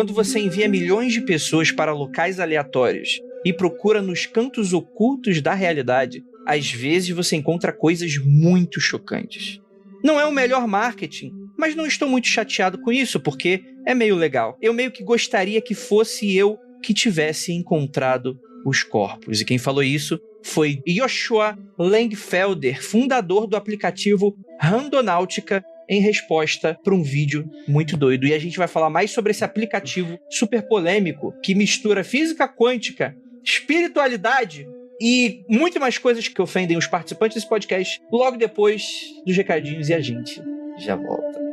quando você envia milhões de pessoas para locais aleatórios e procura nos cantos ocultos da realidade, às vezes você encontra coisas muito chocantes. Não é o melhor marketing, mas não estou muito chateado com isso, porque é meio legal. Eu meio que gostaria que fosse eu que tivesse encontrado os corpos. E quem falou isso foi Joshua Langfelder, fundador do aplicativo Randonáutica, em resposta para um vídeo muito doido. E a gente vai falar mais sobre esse aplicativo super polêmico que mistura física quântica, espiritualidade e muito mais coisas que ofendem os participantes desse podcast logo depois dos recadinhos, e a gente já volta.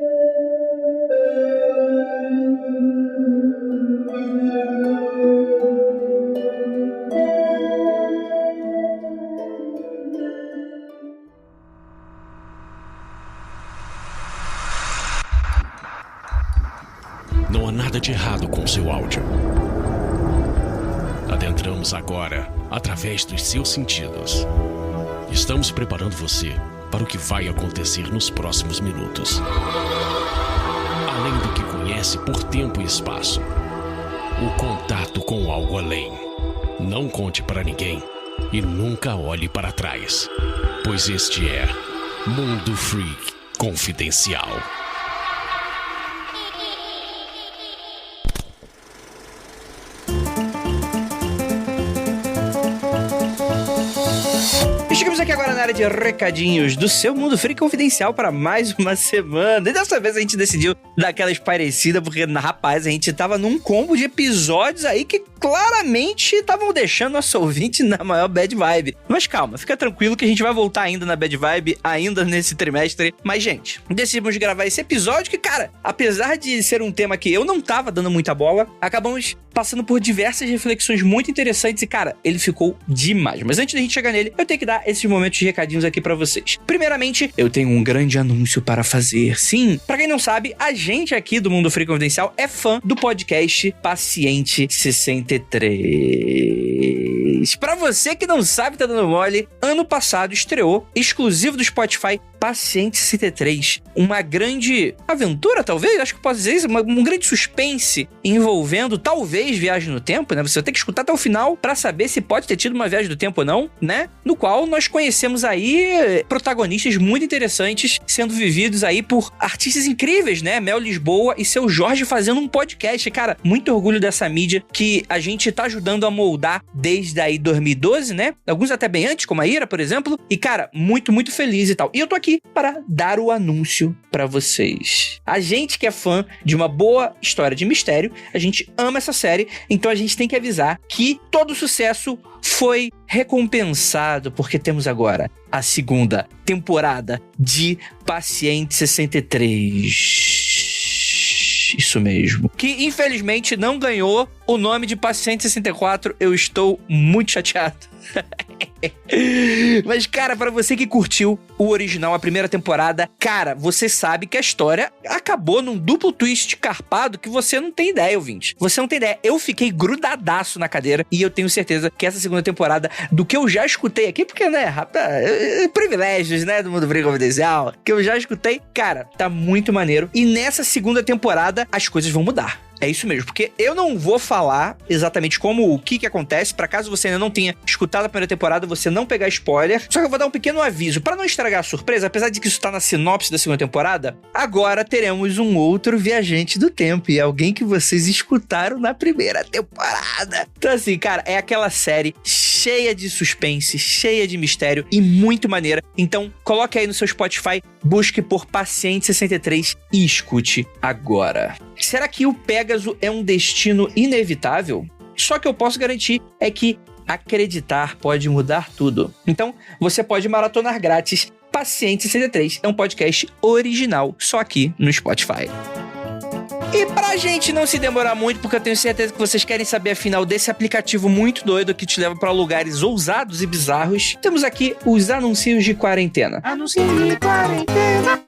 Não há nada de errado com seu áudio. Adentramos agora através dos seus sentidos. Estamos preparando você para o que vai acontecer nos próximos minutos. Além do que conhece por tempo e espaço, o contato com algo além. Não conte para ninguém e nunca olhe para trás, pois este é Mundo Freak Confidencial. Chegamos aqui agora na área de recadinhos do seu Mundo Freak Confidencial para mais uma semana. E dessa vez a gente decidiu dar aquela esparecida, porque, rapaz, a gente tava num combo de episódios aí que claramente estavam deixando nosso ouvinte na maior bad vibe. Mas calma, fica tranquilo que a gente vai voltar ainda na bad vibe, ainda nesse trimestre. Mas, gente, decidimos gravar esse episódio que, cara, apesar de ser um tema que eu não tava dando muita bola, acabamos passando por diversas reflexões muito interessantes e, cara, ele ficou demais. Mas antes da gente chegar nele, eu tenho que dar esses momentos de recadinhos aqui pra vocês. Primeiramente, eu tenho um grande anúncio para fazer. Sim, pra quem não sabe, a gente aqui do Mundo Freak Confidencial é fã do podcast Paciente 63. Pra você que não sabe, tá dando mole, ano passado estreou, exclusivo do Spotify, Paciente 63. Uma grande aventura, talvez? Acho que posso dizer isso. Um grande suspense envolvendo, talvez, viagem no tempo, né? Você vai ter que escutar até o final pra saber se pode ter tido uma viagem do tempo ou não, né? No qual nós conhecemos aí protagonistas muito interessantes sendo vividos aí por artistas incríveis, né? Mel Lisboa e seu Jorge fazendo um podcast. Cara, muito orgulho dessa mídia que a gente tá ajudando a moldar desde aí 2012, né? Alguns até bem antes, como a Ira, por exemplo. E, cara, muito, muito feliz e tal. E eu tô aqui para dar o anúncio pra vocês. A gente que é fã de uma boa história de mistério, a gente ama essa série, então a gente tem que avisar que todo o sucesso foi recompensado, porque temos agora a segunda temporada de Paciente 63. Isso mesmo. Que, infelizmente, não ganhou o nome de Paciente 64. Eu estou muito chateado. Mas, cara, pra você que curtiu o original, a primeira temporada, cara, você sabe que a história acabou num duplo twist carpado que você não tem ideia, ouvinte. Você não tem ideia. Eu fiquei grudadaço na cadeira e eu tenho certeza que essa segunda temporada, do que eu já escutei aqui, porque, né, privilégios, né, do Mundo Freak Confidencial, que eu já escutei, cara, tá muito maneiro. E nessa segunda temporada, as coisas vão mudar. É isso mesmo, porque eu não vou falar exatamente o que acontece, pra caso você ainda não tenha escutado a primeira temporada, você não pegar spoiler. Só que eu vou dar um pequeno aviso, pra não estragar a surpresa, apesar de que isso tá na sinopse da segunda temporada, agora teremos um outro viajante do tempo, e é alguém que vocês escutaram na primeira temporada. Então assim, cara, é aquela série cheia de suspense, cheia de mistério e muito maneira. Então, coloque aí no seu Spotify, busque por Paciente 63 e escute agora. Será que o Pégaso é um destino inevitável? Só que eu posso garantir é que acreditar pode mudar tudo. Então, você pode maratonar grátis Paciente 63. É um podcast original, só aqui no Spotify. E pra gente não se demorar muito, porque eu tenho certeza que vocês querem saber a final desse aplicativo muito doido que te leva pra lugares ousados e bizarros, temos aqui os anúncios de quarentena. Anúncios de quarentena.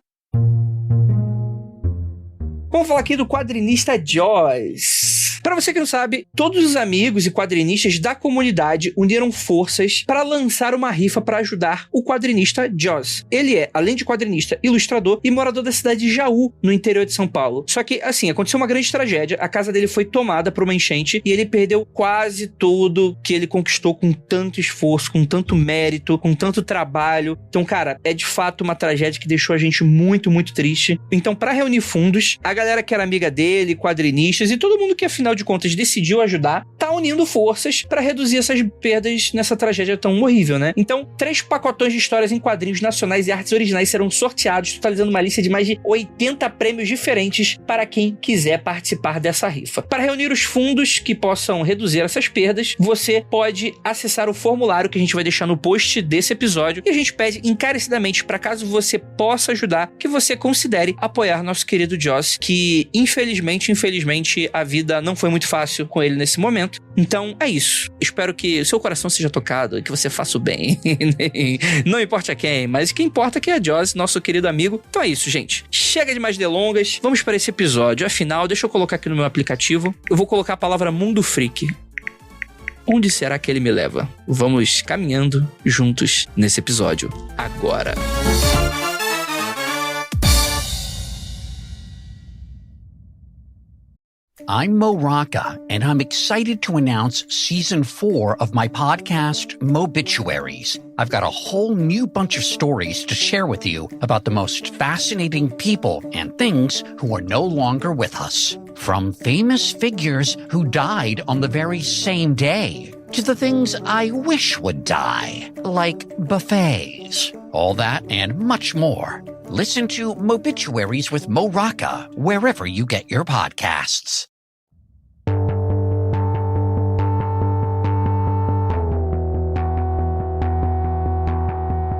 Vamos falar aqui do quadrinista Joyce. Pra você que não sabe, todos os amigos e quadrinistas da comunidade uniram forças para lançar uma rifa para ajudar o quadrinista Joss. Ele é, além de quadrinista, ilustrador e morador da cidade de Jaú, no interior de São Paulo. Só que, assim, aconteceu uma grande tragédia. A casa dele foi tomada por uma enchente e ele perdeu quase tudo que ele conquistou com tanto esforço, com tanto mérito, com tanto trabalho. Então, cara, é de fato uma tragédia que deixou a gente muito, muito triste. Então, para reunir fundos, a galera que era amiga dele, quadrinistas e todo mundo que, afinal de contas, decidiu ajudar, tá unindo forças para reduzir essas perdas nessa tragédia tão horrível, né? Então, 3 pacotões de histórias em quadrinhos nacionais e artes originais serão sorteados, totalizando uma lista de mais de 80 prêmios diferentes para quem quiser participar dessa rifa. Para reunir os fundos que possam reduzir essas perdas, você pode acessar o formulário que a gente vai deixar no post desse episódio e a gente pede encarecidamente para, caso você possa ajudar, que você considere apoiar nosso querido Joss, que infelizmente a vida não foi muito fácil com ele nesse momento. Então é isso. Espero que o seu coração seja tocado e que você faça o bem. Não importa a quem, mas o que importa é que é Joss, nosso querido amigo. Então é isso, gente. Chega de mais delongas. Vamos para esse episódio. Afinal, deixa eu colocar aqui no meu aplicativo. Eu vou colocar a palavra Mundo Freak. Onde será que ele me leva? Vamos caminhando juntos nesse episódio agora. I'm Mo Rocca, and I'm excited to announce Season 4 of my podcast, Mobituaries. I've got a whole new bunch of stories to share with you about the most fascinating people and things who are no longer with us. From famous figures who died on the very same day, to the things I wish would die, like buffets. All that and much more. Listen to Mobituaries with Mo Rocca wherever you get your podcasts.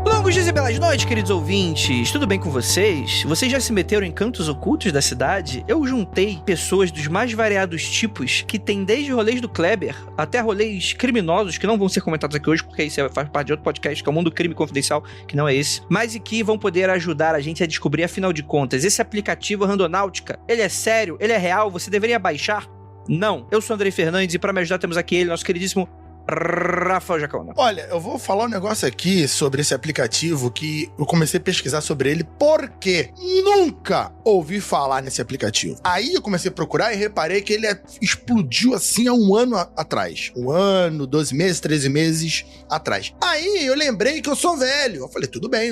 Longos dias e belas noites, queridos ouvintes. Tudo bem com vocês? Vocês já se meteram em cantos ocultos da cidade? Eu juntei pessoas dos mais variados tipos, que tem desde rolês do Kleber até rolês criminosos, que não vão ser comentados aqui hoje, porque isso faz parte de outro podcast, que é o Mundo Crime Confidencial, que não é esse, mas e que vão poder ajudar a gente a descobrir, afinal de contas, esse aplicativo Randonáutica, ele é sério? Ele é real? Você deveria baixar? Não. Eu sou o Andrei Fernandes e para me ajudar temos aqui ele, nosso queridíssimo Rafael Jacaúna. Olha, eu vou falar um negócio aqui sobre esse aplicativo que eu comecei a pesquisar sobre ele porque nunca ouvi falar nesse aplicativo. Aí eu comecei a procurar e reparei que ele explodiu assim há um ano atrás. 1 ano, 12 meses, 13 meses atrás. Aí eu lembrei que eu sou velho. Eu falei, tudo bem,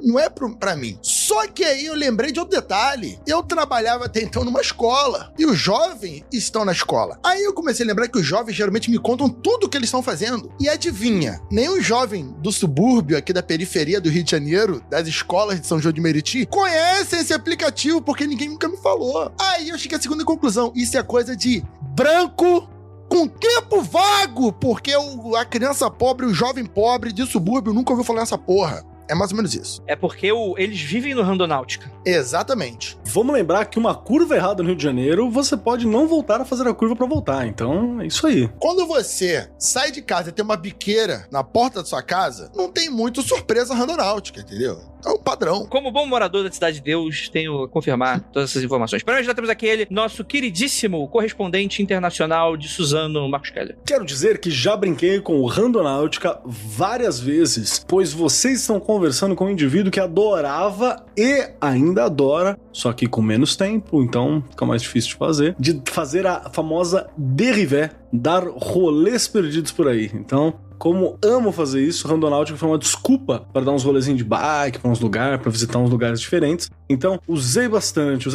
não é pra mim. Só que aí eu lembrei de outro detalhe. Eu trabalhava até então numa escola e os jovens estão na escola. Aí eu comecei a lembrar que os jovens geralmente me contam tudo que eles estão fazendo. E adivinha, nenhum jovem do subúrbio aqui da periferia do Rio de Janeiro, das escolas de São João de Meriti, conhece esse aplicativo porque ninguém nunca me falou. Aí eu cheguei à segunda conclusão. Isso é coisa de branco com tempo vago, porque a criança pobre, o jovem pobre de subúrbio nunca ouviu falar nessa porra. É mais ou menos isso. É porque eles vivem no Randonáutica. Exatamente. Vamos lembrar que uma curva errada no Rio de Janeiro, você pode não voltar a fazer a curva pra voltar. Então, é isso aí. Quando você sai de casa e tem uma biqueira na porta da sua casa, não tem muito surpresa randonáutica, entendeu? É um padrão. Como bom morador da Cidade de Deus, tenho a confirmar todas essas informações. Para nós já temos aqui ele, nosso queridíssimo correspondente internacional de Suzano, Marcos Keller. Quero dizer que já brinquei com o Randonáutica várias vezes, pois vocês estão conversando com um indivíduo que adorava e ainda adora, só que com menos tempo, então fica mais difícil de fazer a famosa dérivé, dar rolês perdidos por aí. Então, como amo fazer isso, Randonáutica foi uma desculpa para dar uns rolezinhos de bike, para uns lugares, para visitar uns lugares diferentes. Então, usei bastante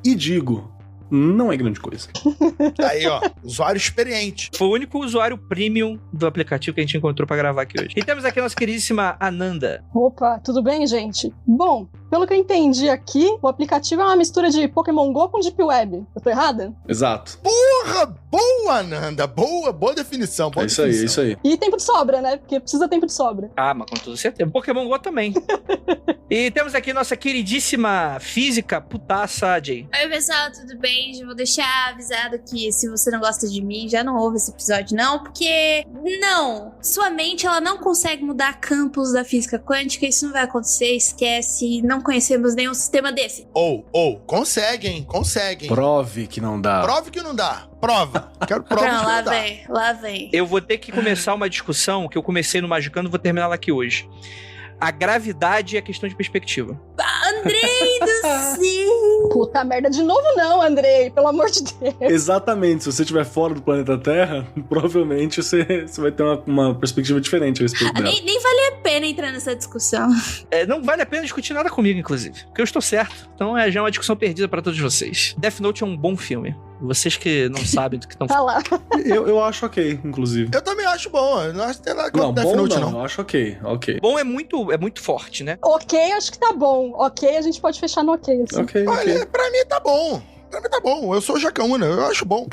e digo, não é grande coisa. Aí, ó, usuário experiente. Foi o único usuário premium do aplicativo que a gente encontrou pra gravar aqui hoje. E temos aqui a nossa queridíssima Ananda. Opa, tudo bem, gente? Bom, pelo que eu entendi aqui, o aplicativo é uma mistura de Pokémon GO com Deep Web. Eu tô errada? Exato. Porra, boa, Ananda. Boa definição. Boa definição. É isso aí. E tempo de sobra, né? Porque precisa tempo de sobra. Ah, mas com toda certeza. Pokémon GO também. E temos aqui nossa queridíssima física putaça, Jay. Oi, pessoal, tudo bem? Já vou deixar avisado que se você não gosta de mim, já não ouve esse episódio, não, porque não, sua mente ela não consegue mudar campos da física quântica, isso não vai acontecer, esquece, não conhecemos nenhum sistema desse. Conseguem. Prove que não dá. Prove que não dá. Prova. Quero prova que não dá. Lá vem. Eu vou ter que começar uma discussão que eu comecei no Magicando, vou terminar ela aqui hoje. A gravidade é questão de perspectiva. Andrei do céu! Puta merda, de novo não, Andrei, pelo amor de Deus. Exatamente, se você estiver fora do planeta Terra, provavelmente você vai ter uma perspectiva diferente a respeito dela. Nem vale a pena entrar nessa discussão. Não vale a pena discutir nada comigo, inclusive, porque eu estou certo. Então já é uma discussão perdida para todos vocês. Death Note é um bom filme. Vocês que não sabem do que estão falando. Tá lá. Eu acho ok, inclusive. Eu também acho bom. Eu não acho que tem nada contra Death Note, não. Eu acho ok. Bom é muito forte, né? Ok, acho que tá bom. Ok, a gente pode fechar no ok. Assim. Olha, pra mim tá bom. Eu sou o Jacaúna, eu acho bom.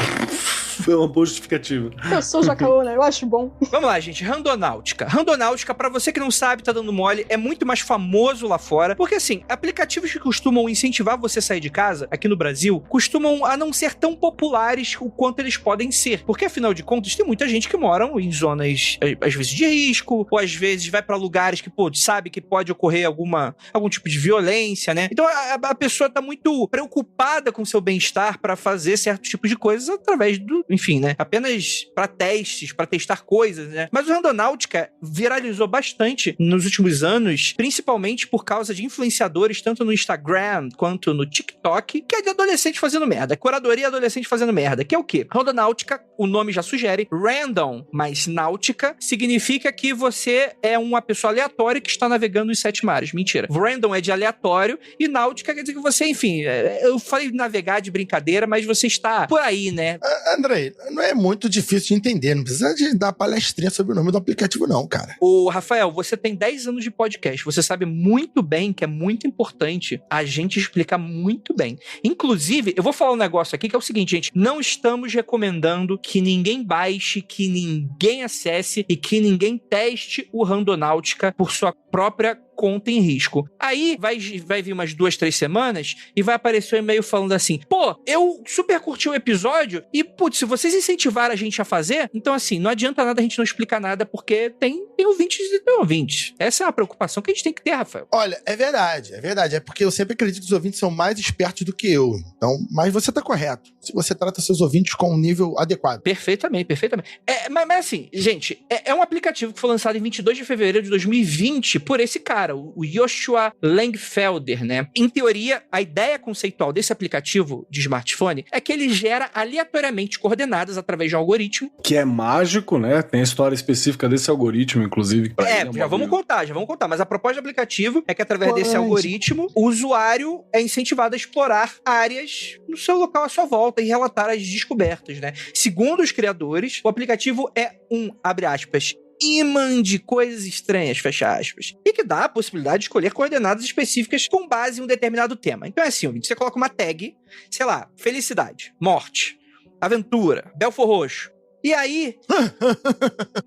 Foi uma boa justificativa. Eu sou Jacaúna, eu acho bom. Vamos lá, gente. Randonáutica. Randonáutica, pra você que não sabe, tá dando mole, é muito mais famoso lá fora. Porque, assim, aplicativos que costumam incentivar você a sair de casa, aqui no Brasil, costumam a não ser tão populares o quanto eles podem ser. Porque, afinal de contas, tem muita gente que mora em zonas, às vezes, de risco, ou às vezes vai pra lugares que, sabe que pode ocorrer algum tipo de violência, né? Então, a pessoa tá muito preocupada com o seu bem-estar pra fazer certos tipos de coisas através enfim, né? Apenas pra testes, pra testar coisas, né? Mas o Randonáutica viralizou bastante nos últimos anos, principalmente por causa de influenciadores, tanto no Instagram quanto no TikTok, que é de adolescente fazendo merda. Curadoria adolescente fazendo merda. Que é o quê? Randonáutica, o nome já sugere, random, mas náutica, significa que você é uma pessoa aleatória que está navegando nos 7 mares. Mentira. Random é de aleatório e náutica quer dizer que você, enfim, eu falei navegar de brincadeira, mas você está por aí, né? Andrei, não é muito difícil de entender, não precisa de dar palestrinha sobre o nome do aplicativo não, cara. Ô, Rafael, você tem 10 anos de podcast, você sabe muito bem que é muito importante a gente explicar muito bem. Inclusive, eu vou falar um negócio aqui que é o seguinte, gente, não estamos recomendando que ninguém baixe, que ninguém acesse e que ninguém teste o Randonáutica por sua própria conta em risco. Aí vai vir umas 2-3 semanas e vai aparecer um e-mail falando assim, eu super curti o episódio e, se vocês incentivaram a gente a fazer, então assim, não adianta nada a gente não explicar nada porque tem ouvintes e tem ouvintes. Essa é uma preocupação que a gente tem que ter, Rafael. Olha, é verdade. É porque eu sempre acredito que os ouvintes são mais espertos do que eu. Então, mas você tá correto. Se você trata seus ouvintes com um nível adequado. Perfeitamente. Mas assim, gente, é um aplicativo que foi lançado em 22 de fevereiro de 2020 por esse cara, o Joshua Langfelder, né? Em teoria, a ideia conceitual desse aplicativo de smartphone é que ele gera aleatoriamente coordenadas através de um algoritmo. Que é mágico, né? Tem a história específica desse algoritmo, inclusive. Já vamos contar. Mas a proposta do aplicativo é que através desse algoritmo, o usuário é incentivado a explorar áreas no seu local à sua volta e relatar as descobertas, né? Segundo os criadores, o aplicativo é abre aspas, imã de coisas estranhas, fecha aspas, e que dá a possibilidade de escolher coordenadas específicas com base em um determinado tema. Então é assim, você coloca uma tag, sei lá, felicidade, morte, aventura, Belfor Roxo, e aí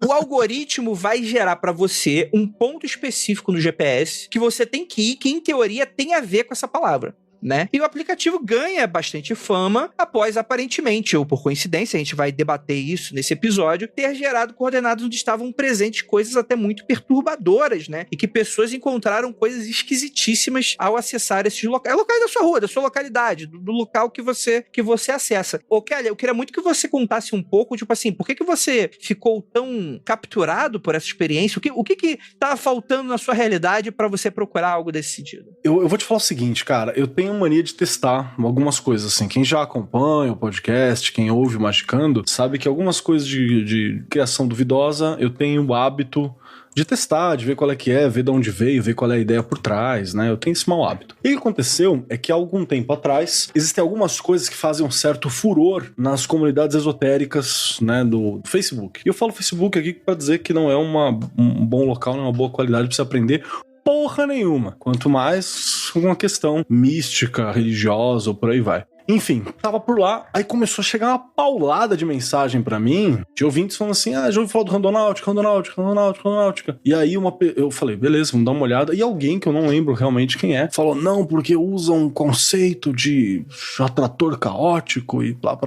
o algoritmo vai gerar pra você um ponto específico no GPS que você tem que ir, que em teoria tem a ver com essa palavra, né? E o aplicativo ganha bastante fama após, aparentemente, ou por coincidência, a gente vai debater isso nesse episódio, ter gerado coordenadas onde estavam presentes coisas até muito perturbadoras, né? E que pessoas encontraram coisas esquisitíssimas ao acessar esses locais. Locais da sua rua, da sua localidade, do local que você acessa. Ô, Kelly, eu queria muito que você contasse um pouco, tipo assim, por que você ficou tão capturado por essa experiência? O que tava faltando na sua realidade pra você procurar algo desse sentido? Eu vou te falar o seguinte, cara, eu tenho mania de testar algumas coisas, assim. Quem já acompanha o podcast, quem ouve o Magicando, sabe que algumas coisas de criação duvidosa eu tenho o hábito de testar, de ver qual é que é, ver de onde veio, ver qual é a ideia por trás, né? Eu tenho esse mau hábito. E o que aconteceu é que há algum tempo atrás existem algumas coisas que fazem um certo furor nas comunidades esotéricas, né, do Facebook. E eu falo Facebook aqui pra dizer que não é um bom local, não é uma boa qualidade pra você aprender porra nenhuma. Quanto mais uma questão mística, religiosa ou por aí vai. Enfim, tava por lá, aí começou a chegar uma paulada de mensagem pra mim, de ouvintes falando assim, já ouvi falar do Randonáutica. E aí eu falei, beleza, vamos dar uma olhada. E alguém, que eu não lembro realmente quem é, falou, não, porque usa um conceito de atrator caótico e blá.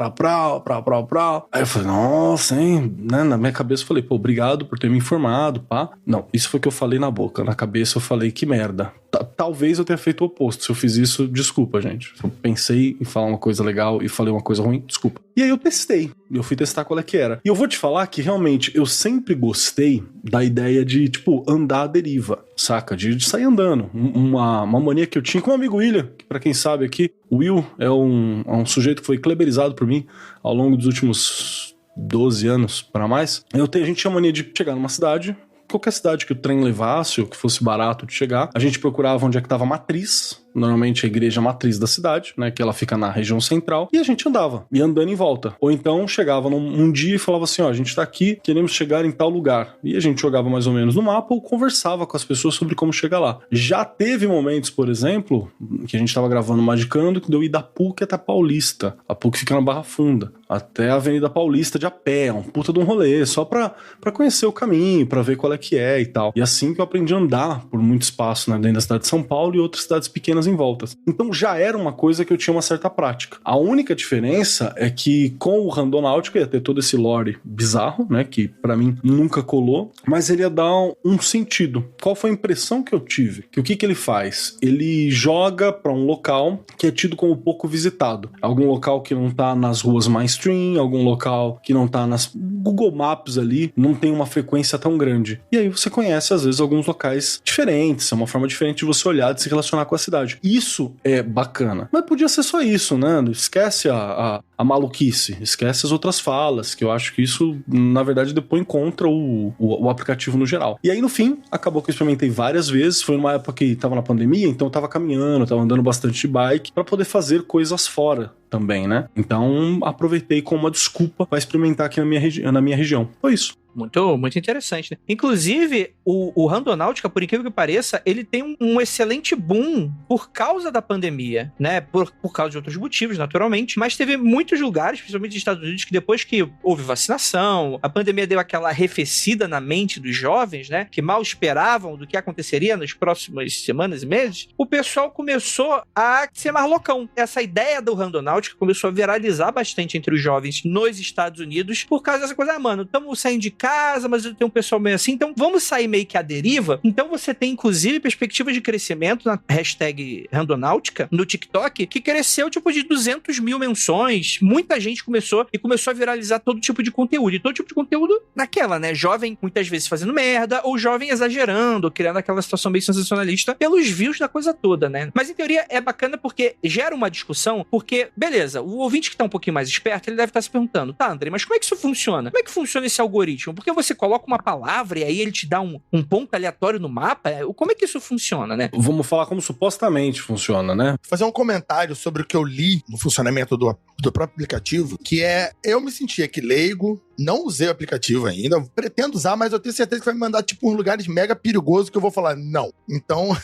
Aí eu falei, nossa, hein? Né? Na minha cabeça eu falei, pô, obrigado por ter me informado, pá. Não, isso foi o que eu falei na boca. Na cabeça eu falei, que merda. Talvez eu tenha feito o oposto. Se eu fiz isso, desculpa, gente. Eu pensei em falar uma coisa legal e falei uma coisa ruim, desculpa. E aí eu testei. Eu fui testar qual é que era. E eu vou te falar que realmente eu sempre gostei da ideia de, tipo, andar à deriva, saca? De sair andando. Uma mania que eu tinha com o meu amigo William, que pra quem sabe aqui, o Will é um sujeito que foi kleberizado por mim ao longo dos últimos 12 anos para mais. A gente tinha a mania de chegar numa cidade, qualquer cidade que o trem levasse ou que fosse barato de chegar, a gente procurava onde é que tava a matriz, normalmente a igreja matriz da cidade, né, que ela fica na região central, e a gente andava, ia andando em volta. Ou então chegava num dia e falava assim, ó, a gente tá aqui, queremos chegar em tal lugar. E a gente jogava mais ou menos no mapa ou conversava com as pessoas sobre como chegar lá. Já teve momentos, por exemplo, que a gente tava gravando Magicando, que deu ir da PUC até a Paulista. A PUC fica na Barra Funda, até a Avenida Paulista de a pé, um puta de um rolê, só pra conhecer o caminho, pra ver qual é que é e tal. E assim que eu aprendi a andar por muito espaço, né, dentro da cidade de São Paulo e outras cidades pequenas em voltas. Então já era uma coisa que eu tinha uma certa prática. A única diferença é que com o Randonáutica ia ter todo esse lore bizarro, né, que pra mim nunca colou, mas ele ia dar um sentido. Qual foi a impressão que eu tive? Que o que ele faz? Ele joga pra um local que é tido como pouco visitado. Algum local que não tá nas ruas mainstream, algum local que não tá nas Google Maps ali, não tem uma frequência tão grande. E aí você conhece, às vezes, alguns locais diferentes, é uma forma diferente de você olhar, de se relacionar com a cidade. Isso é bacana. Mas podia ser só isso, né? Esquece a maluquice, esquece as outras falas, que eu acho que isso, na verdade, depõe contra o aplicativo no geral. E aí, no fim, acabou que eu experimentei várias vezes, foi numa época que tava na pandemia, então eu tava caminhando, tava andando bastante de bike, pra poder fazer coisas fora também, né? Então, aproveitei como uma desculpa pra experimentar aqui na minha região. Foi isso. Muito, muito interessante, né? Inclusive, o Randonáutica, por incrível que pareça, ele tem um excelente boom por causa da pandemia, né? Por causa de outros motivos, naturalmente. Mas teve muitos lugares, principalmente nos Estados Unidos, que depois que houve vacinação, a pandemia deu aquela arrefecida na mente dos jovens, né? Que mal esperavam do que aconteceria nas próximas semanas e meses. O pessoal começou a ser mais loucão. Essa ideia do Randonáutica começou a viralizar bastante entre os jovens nos Estados Unidos por causa dessa coisa, mano, estamos saindo de casa, mas eu tenho um pessoal meio assim, então vamos sair meio que à deriva. Então você tem, inclusive, perspectivas de crescimento na hashtag Randonáutica no TikTok, que cresceu tipo de 200 mil menções. Muita gente começou a viralizar todo tipo de conteúdo. E todo tipo de conteúdo naquela, né? Jovem, muitas vezes fazendo merda, ou jovem exagerando, ou criando aquela situação bem sensacionalista pelos views da coisa toda, né? Mas em teoria é bacana porque gera uma discussão, porque, beleza, o ouvinte que tá um pouquinho mais esperto, ele deve estar se perguntando, tá, André, mas como é que isso funciona? Como é que funciona esse algoritmo? Porque você coloca uma palavra e aí ele te dá um ponto aleatório no mapa? Como é que isso funciona, né? Vamos falar como supostamente funciona, né? Vou fazer um comentário sobre o que eu li no funcionamento do próprio aplicativo, que é, eu me senti aqui leigo, não usei o aplicativo ainda, pretendo usar, mas eu tenho certeza que vai me mandar tipo uns lugares mega perigosos que eu vou falar não. Então,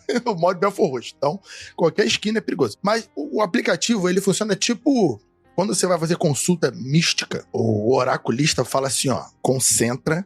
eu moro em Belfort Roxo, então qualquer esquina é perigoso. Mas o aplicativo, ele funciona tipo... Quando você vai fazer consulta mística, o oraculista fala assim, ó, concentra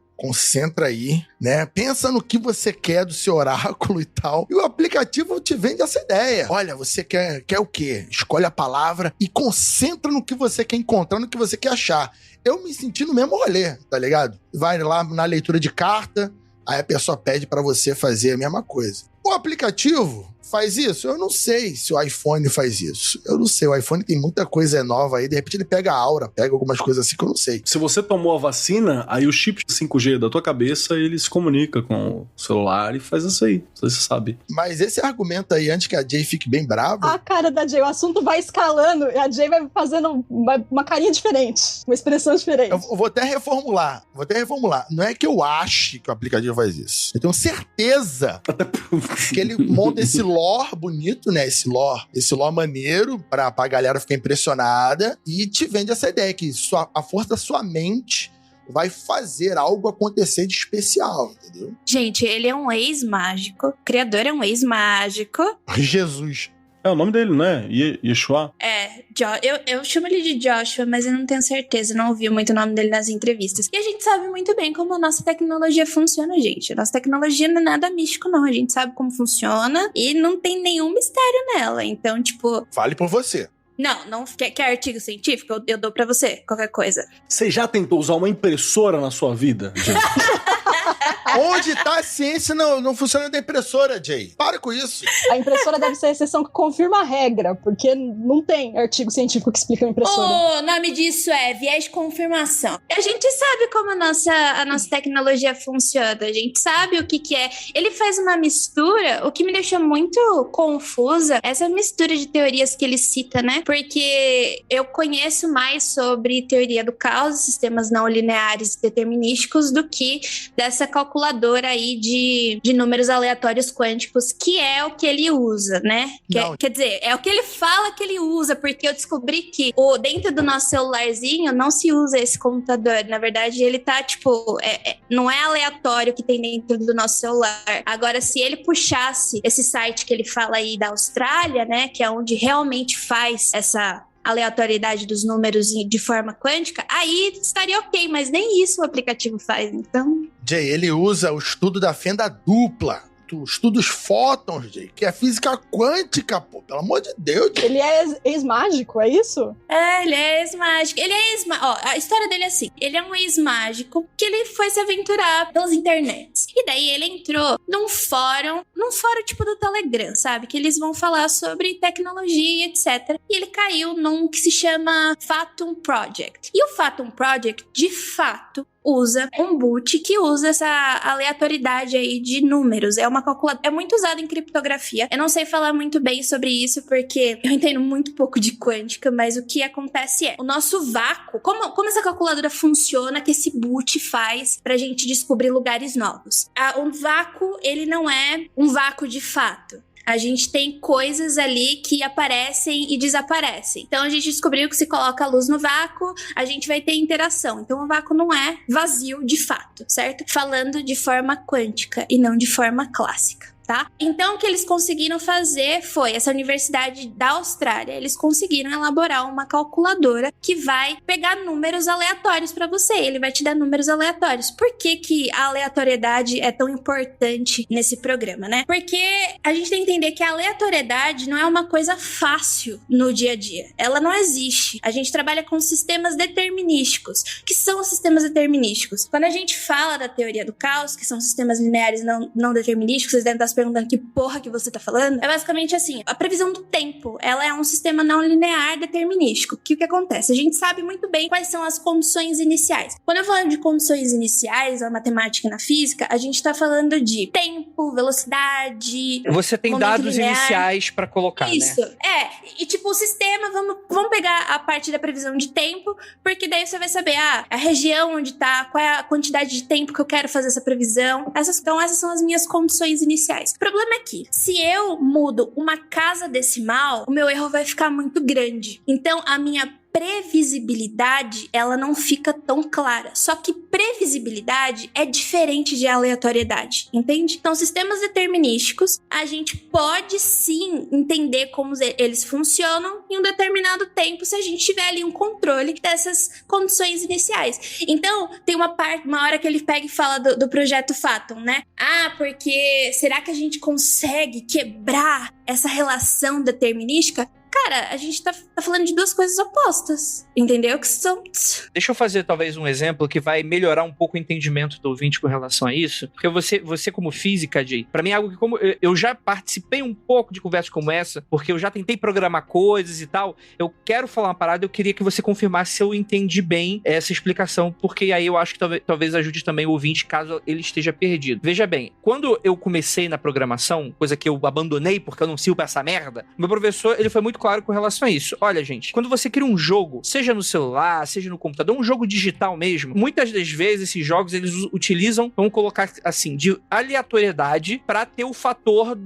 aí, né? Pensa no que você quer do seu oráculo e tal. E o aplicativo te vende essa ideia. Olha, você quer o quê? Escolhe a palavra e concentra no que você quer encontrar, no que você quer achar. Eu me senti no mesmo rolê, tá ligado? Vai lá na leitura de carta, aí a pessoa pede pra você fazer a mesma coisa. O aplicativo faz isso? Eu não sei se o iPhone faz isso. Eu não sei, o iPhone tem muita coisa nova aí, de repente ele pega a aura, pega algumas coisas assim que eu não sei. Se você tomou a vacina, aí o chip 5G da tua cabeça, ele se comunica com o celular e faz isso aí, você sabe. Mas esse argumento aí, antes que a Jay fique bem brava... A cara da Jay, o assunto vai escalando e a Jay vai fazendo uma carinha diferente, uma expressão diferente. Eu vou até reformular. Não é que eu ache que o aplicativo faz isso. Eu tenho certeza que ele monta esse lore bonito, né? Esse lore maneiro pra galera ficar impressionada e te vende essa ideia que a força da sua mente vai fazer algo acontecer de especial, entendeu? Gente, ele é um ex-mágico. O criador é um ex-mágico. Jesus. É o nome dele, não é? Yeshua? Eu chamo ele de Joshua, mas eu não tenho certeza, não ouvi muito o nome dele nas entrevistas. E a gente sabe muito bem como a nossa tecnologia funciona, gente. A nossa tecnologia não é nada místico, não. A gente sabe como funciona e não tem nenhum mistério nela. Então, tipo... Fale por você. Não quer artigo científico? Eu dou pra você, qualquer coisa. Você já tentou usar uma impressora na sua vida, gente? Onde tá a ciência não funciona da impressora, Jay? Para com isso. A impressora deve ser a exceção que confirma a regra, porque não tem artigo científico que explica a impressora. O nome disso é viés de confirmação. A gente sabe como a nossa tecnologia funciona, a gente sabe o que é. Ele faz uma mistura, o que me deixou muito confusa, essa mistura de teorias que ele cita, né? Porque eu conheço mais sobre teoria do caos, sistemas não lineares e determinísticos, do que dessa calculadora aí de números aleatórios quânticos, que é o que ele usa, né? Quer dizer, é o que ele fala que ele usa, porque eu descobri que dentro do nosso celularzinho não se usa esse computador. Na verdade, ele tá, tipo, não é aleatório o que tem dentro do nosso celular. Agora, se ele puxasse esse site que ele fala aí da Austrália, né, que é onde realmente faz essa aleatoriedade dos números de forma quântica, aí estaria ok, mas nem isso o aplicativo faz, então... Jay, ele usa o estudo da fenda dupla. Tu estuda os fótons, Jay, que é física quântica, pô, pelo amor de Deus. Jay. Ele é ex-mágico, é isso? Ele é ex-mágico. A história dele é assim, ele é um ex-mágico que ele foi se aventurar pelas internets. E daí ele entrou num fórum tipo do Telegram, sabe? Que eles vão falar sobre tecnologia e etc. E ele caiu num que se chama Fathom Project. E o Fathom Project, de fato, usa um boot que usa essa aleatoriedade aí de números. É uma calculadora, é muito usado em criptografia. Eu não sei falar muito bem sobre isso porque eu entendo muito pouco de quântica, mas o que acontece é o nosso vácuo, como essa calculadora funciona, que esse boot faz pra gente descobrir lugares novos. O vácuo, ele não é um vácuo de fato. A gente tem coisas ali que aparecem e desaparecem. Então a gente descobriu que se coloca a luz no vácuo, a gente vai ter interação. Então o vácuo não é vazio de fato, certo? Falando de forma quântica e não de forma clássica. Tá? Então o que eles conseguiram fazer foi, essa universidade da Austrália, eles conseguiram elaborar uma calculadora que vai pegar números aleatórios pra você, ele vai te dar números aleatórios. Por que a aleatoriedade é tão importante nesse programa, né? Porque a gente tem que entender que a aleatoriedade não é uma coisa fácil no dia a dia, ela não existe. A gente trabalha com sistemas determinísticos. O que são os sistemas determinísticos? Quando a gente fala da teoria do caos, que são sistemas lineares não determinísticos, vocês devem estar perguntando que porra que você tá falando, é basicamente assim, a previsão do tempo, ela é um sistema não linear determinístico. O que acontece? A gente sabe muito bem quais são as condições iniciais. Quando eu falo de condições iniciais, na matemática e na física, a gente tá falando de tempo, velocidade... Você tem dados linear. Iniciais pra colocar, isso, né? E tipo, o sistema, vamos pegar a parte da previsão de tempo, porque daí você vai saber, a região onde tá, qual é a quantidade de tempo que eu quero fazer essa previsão. Essas são as minhas condições iniciais. O problema é que, se eu mudo uma casa decimal, o meu erro vai ficar muito grande. Então, a minha previsibilidade, ela não fica tão clara. Só que previsibilidade é diferente de aleatoriedade, entende? Então, sistemas determinísticos, a gente pode sim entender como eles funcionam em um determinado tempo, se a gente tiver ali um controle dessas condições iniciais. Então, tem uma hora que ele pega e fala do projeto Fathom, né? Porque será que a gente consegue quebrar essa relação determinística? Cara, a gente tá falando de duas coisas opostas, entendeu? Que são... Deixa eu fazer talvez um exemplo que vai melhorar um pouco o entendimento do ouvinte com relação a isso. Porque você como física, Jay, pra mim é algo que, como eu já participei um pouco de conversas como essa, porque eu já tentei programar coisas e tal, eu quero falar uma parada, eu queria que você confirmasse se eu entendi bem essa explicação, porque aí eu acho que talvez ajude também o ouvinte caso ele esteja perdido. Veja bem, quando eu comecei na programação, coisa que eu abandonei porque eu não sirvo pra essa merda, meu professor, ele foi muito claro claro com relação a isso. Olha, gente, quando você cria um jogo, seja no celular, seja no computador, um jogo digital mesmo, muitas das vezes esses jogos, eles utilizam, vamos colocar assim, de aleatoriedade pra ter o fator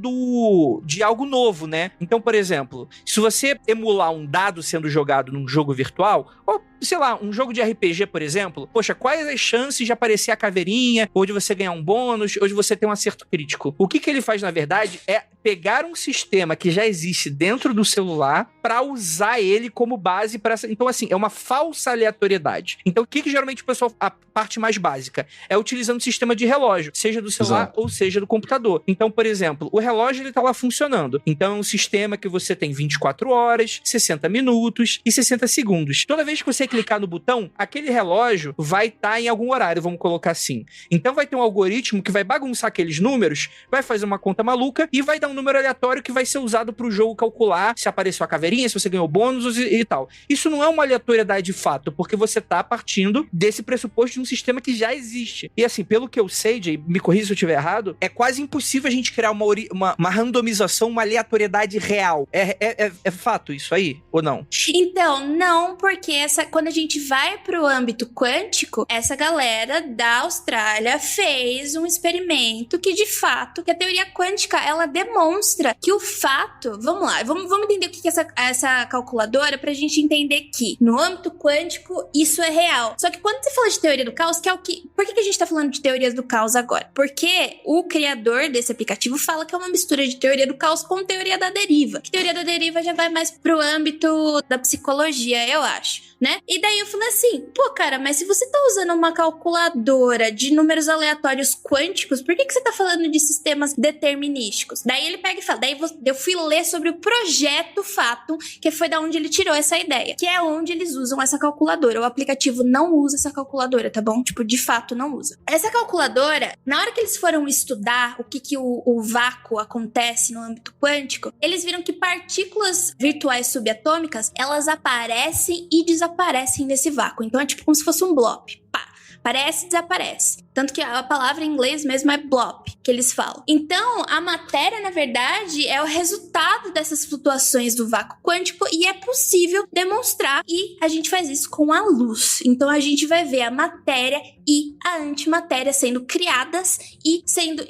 de algo novo, né? Então, por exemplo, se você emular um dado sendo jogado num jogo virtual, ou, sei lá, um jogo de RPG, por exemplo, poxa, quais as chances de aparecer a caveirinha, ou de você ganhar um bônus, ou de você ter um acerto crítico? O que ele faz, na verdade, é pegar um sistema que já existe dentro do celular pra usar ele como base para essa... Então, assim, é uma falsa aleatoriedade. Então, o que geralmente o pessoal... A parte mais básica é utilizando o sistema de relógio, seja do celular ou seja do computador. Então, por exemplo, o relógio, ele tá lá funcionando. Então, é um sistema que você tem 24 horas, 60 minutos e 60 segundos. Toda vez que você clicar no botão, aquele relógio vai estar em algum horário, vamos colocar assim. Então, vai ter um algoritmo que vai bagunçar aqueles números, vai fazer uma conta maluca e vai dar um número aleatório que vai ser usado pro jogo calcular se apareceu a caveirinha, se você ganhou bônus e tal. Isso não é uma aleatoriedade de fato, porque você tá partindo desse pressuposto de um sistema que já existe. E assim, pelo que eu sei, Jay, me corrija se eu estiver errado, é quase impossível a gente criar uma randomização, uma aleatoriedade real. É fato isso aí? Ou não? Então, não, porque quando a gente vai pro âmbito quântico, essa galera da Austrália fez um experimento que, de fato, que a teoria quântica, ela demonstra que o fato... Vamos lá, vamos entender o que é essa calculadora pra gente entender que, no âmbito quântico, isso é real. Só que quando você fala de teoria do caos, que é o que... Por que a gente tá falando de teorias do caos agora? Porque o criador desse aplicativo fala que é uma mistura de teoria do caos com teoria da deriva. Que teoria da deriva já vai mais pro âmbito da psicologia, eu acho, né? E daí eu falei assim, pô, cara, mas se você tá usando uma calculadora de números aleatórios quânticos, por que você tá falando de sistemas determinísticos? Daí ele pega e fala, daí eu fui ler sobre o projeto Fathom, que foi da onde ele tirou essa ideia, que é onde eles usam essa calculadora. O aplicativo não usa essa calculadora, tá bom? Tipo, de fato não usa. Essa calculadora, na hora que eles foram estudar o que o vácuo acontece no âmbito quântico, eles viram que partículas virtuais subatômicas, elas aparecem e desaparecem nesse vácuo. Então é tipo como se fosse um blob. Pá, aparece e desaparece. Tanto que a palavra em inglês mesmo é blob, que eles falam. Então, a matéria, na verdade, é o resultado dessas flutuações do vácuo quântico e é possível demonstrar. E a gente faz isso com a luz. Então, a gente vai ver a matéria e a antimatéria sendo criadas e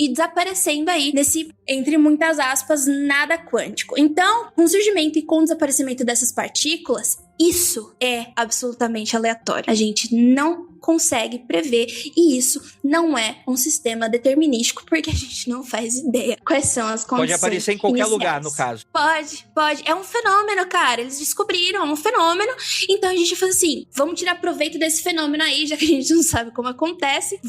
desaparecendo aí nesse, entre muitas aspas, nada quântico. Então, com o surgimento e com o desaparecimento dessas partículas, isso é absolutamente aleatório. A gente não consegue prever e isso não é um sistema determinístico porque a gente não faz ideia quais são as condições. Pode aparecer em qualquer iniciais. lugar, no caso. Pode. É um fenômeno, cara. Eles descobriram, é um fenômeno. Então a gente faz assim, vamos tirar proveito desse fenômeno aí, já que a gente não sabe como acontece.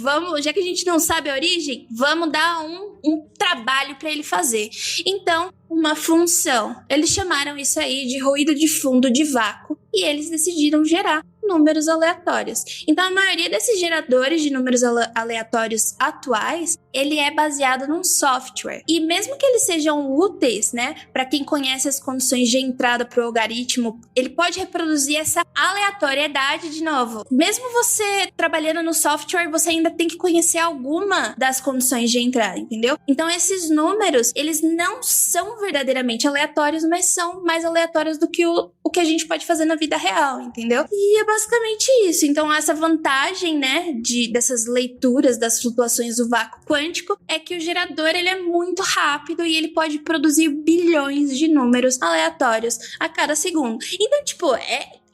Já que a gente não sabe a origem, vamos dar um trabalho pra ele fazer. Então, uma função. Eles chamaram isso aí de ruído de fundo de vácuo e eles decidiram gerar números aleatórios. Então, a maioria desses geradores de números aleatórios atuais, ele é baseado num software. E mesmo que eles sejam úteis, né, para quem conhece as condições de entrada pro algoritmo, ele pode reproduzir essa aleatoriedade de novo. Mesmo você trabalhando no software, você ainda tem que conhecer alguma das condições de entrada, entendeu? Então, esses números, eles não são verdadeiramente aleatórios, mas são mais aleatórios do que o que a gente pode fazer na vida real, entendeu? E é basicamente isso. Então, essa vantagem, né, dessas leituras das flutuações do vácuo quântico é que o gerador, ele é muito rápido e ele pode produzir bilhões de números aleatórios a cada segundo. Então, tipo,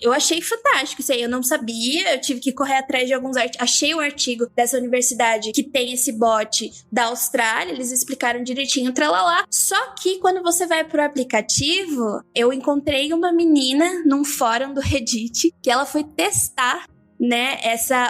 eu achei fantástico isso aí, eu não sabia, eu tive que correr atrás de alguns artigos, achei o artigo dessa universidade que tem esse bot da Austrália, eles explicaram direitinho, tralalá, só que quando você vai pro aplicativo, eu encontrei uma menina num fórum do Reddit, que ela foi testar, né,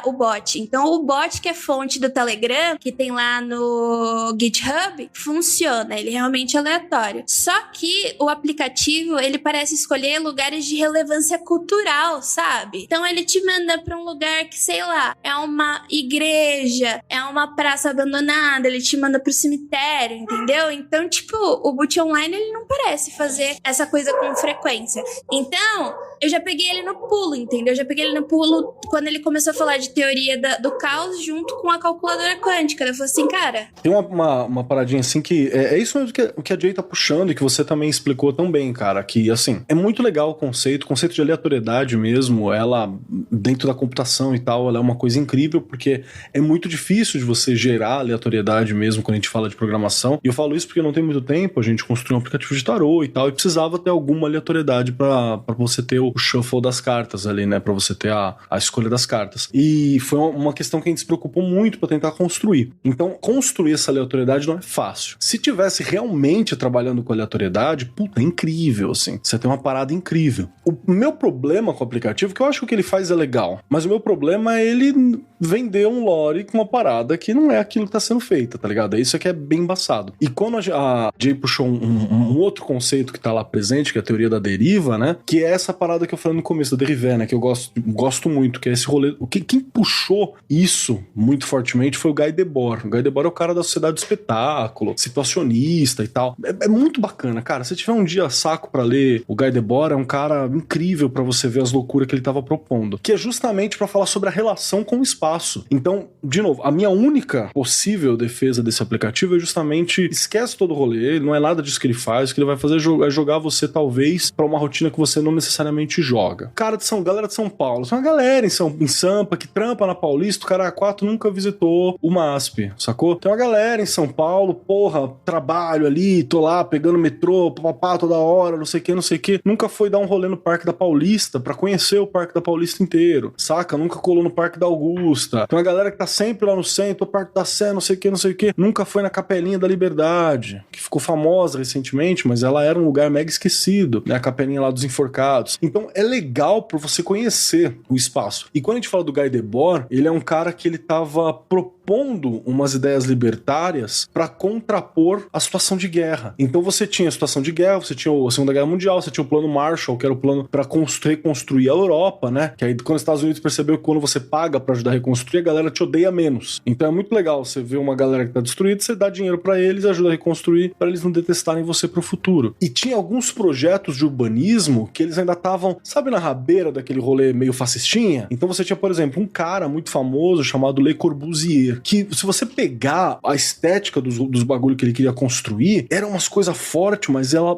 o bot. Então, o bot que é fonte do Telegram, que tem lá no GitHub, funciona, ele realmente é aleatório. Só que o aplicativo, ele parece escolher lugares de relevância cultural, sabe? Então, ele te manda pra um lugar que, sei lá, é uma igreja, é uma praça abandonada, ele te manda pro cemitério, entendeu? Então, tipo, o bot online, ele não parece fazer essa coisa com frequência. Então, eu já peguei ele no pulo, entendeu? Eu já peguei ele no pulo quando ele começou a falar de teoria do caos junto com a calculadora quântica. Eu falei assim, cara... Tem uma paradinha assim que... É isso mesmo que a Jay tá puxando e que você também explicou tão bem, cara. Que, assim, é muito legal o conceito de aleatoriedade mesmo. Ela, dentro da computação e tal, ela é uma coisa incrível, porque é muito difícil de você gerar aleatoriedade mesmo quando a gente fala de programação. E eu falo isso porque não tem muito tempo, a gente construiu um aplicativo de tarô e tal, e precisava ter alguma aleatoriedade pra você ter o shuffle das cartas ali, né? Pra você ter a escolha das cartas. E foi uma questão que a gente se preocupou muito pra tentar construir. Então, construir essa aleatoriedade não é fácil. Se tivesse realmente trabalhando com aleatoriedade, puta, é incrível, assim. Você tem uma parada incrível. O meu problema com o aplicativo, que eu acho que o que ele faz é legal, mas o meu problema é ele vender um lore com uma parada que não é aquilo que tá sendo feita, tá ligado? Isso aqui é bem embaçado. E quando a Jay puxou um outro conceito que tá lá presente, que é a teoria da deriva, né? Que é essa parada que eu falei no começo, da derivé, né? Que eu gosto muito, que é esse rolê... Quem puxou isso muito fortemente foi o Guy Debord. O Guy Debord é o cara da sociedade do espetáculo, situacionista e tal. É muito bacana, cara. Se tiver um dia saco pra ler o Guy Debord, é um cara incrível pra você ver as loucuras que ele tava propondo. Que é justamente pra falar sobre a relação com o espaço. Então, de novo, a minha única possível defesa desse aplicativo é justamente esquece todo o rolê, não é nada disso que ele faz. O que ele vai fazer é jogar você, talvez, pra uma rotina que você não necessariamente joga. Galera de São Paulo, tem uma galera em Sampa que trampa na Paulista, o cara 4 nunca visitou o MASP, sacou? Tem uma galera em São Paulo, porra, trabalho ali, tô lá pegando metrô, papapá toda hora, não sei o que, nunca foi dar um rolê no Parque da Paulista pra conhecer o Parque da Paulista inteiro, saca? Nunca colou no Parque da Augusta. Tem uma galera que tá sempre lá no centro, o Parque da Sé, não sei o que, nunca foi na Capelinha da Liberdade, que ficou famosa recentemente, mas ela era um lugar mega esquecido, né? A Capelinha lá dos Enforcados. Então é legal pra você conhecer o espaço. E quando a gente fala do Guy Debord, ele é um cara que ele tava propondo umas ideias libertárias pra contrapor a situação de guerra. Então você tinha a situação de guerra, você tinha a Segunda Guerra Mundial, você tinha o plano Marshall, que era o plano pra reconstruir a Europa, né? Que aí quando os Estados Unidos percebeu que quando você paga pra ajudar a reconstruir, a galera te odeia menos. Então é muito legal você ver uma galera que tá destruída, você dá dinheiro pra eles, ajuda a reconstruir, pra eles não detestarem você pro futuro. E tinha alguns projetos de urbanismo que eles ainda estavam, sabe, na rabeira daquele rolê meio fascistinha? Então você tinha, por exemplo, um cara muito famoso chamado Le Corbusier, que se você pegar a estética dos bagulho que ele queria construir, eram umas coisas fortes, mas ela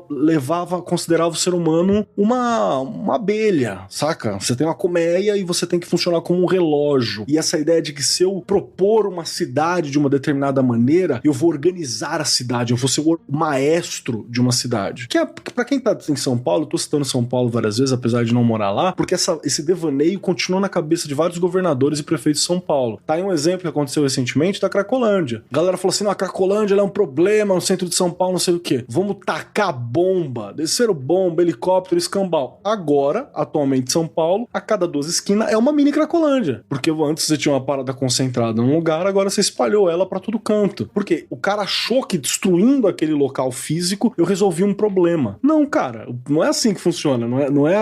considerava o ser humano uma abelha, saca? Você tem uma colmeia e você tem que funcionar como um relógio. E essa ideia de que se eu propor uma cidade de uma determinada maneira, eu vou organizar a cidade, eu vou ser o maestro de uma cidade. Que é, pra quem tá em São Paulo, eu tô citando São Paulo várias vezes, apesar de não morar lá, porque esse devaneio continuou na cabeça de vários governadores e prefeitos de São Paulo. Tá aí um exemplo que aconteceu recentemente da Cracolândia. A galera falou assim, não, a Cracolândia ela é um problema no centro de São Paulo, não sei o quê. Vamos tacar bomba, desceram bomba, helicóptero, escambau. Agora, atualmente São Paulo, a cada 2 esquinas é uma mini Cracolândia. Porque antes você tinha uma parada concentrada num lugar, agora você espalhou ela pra todo canto. Porque o cara achou que destruindo aquele local físico, eu resolvi um problema. Não, cara, não é assim que funciona. Não é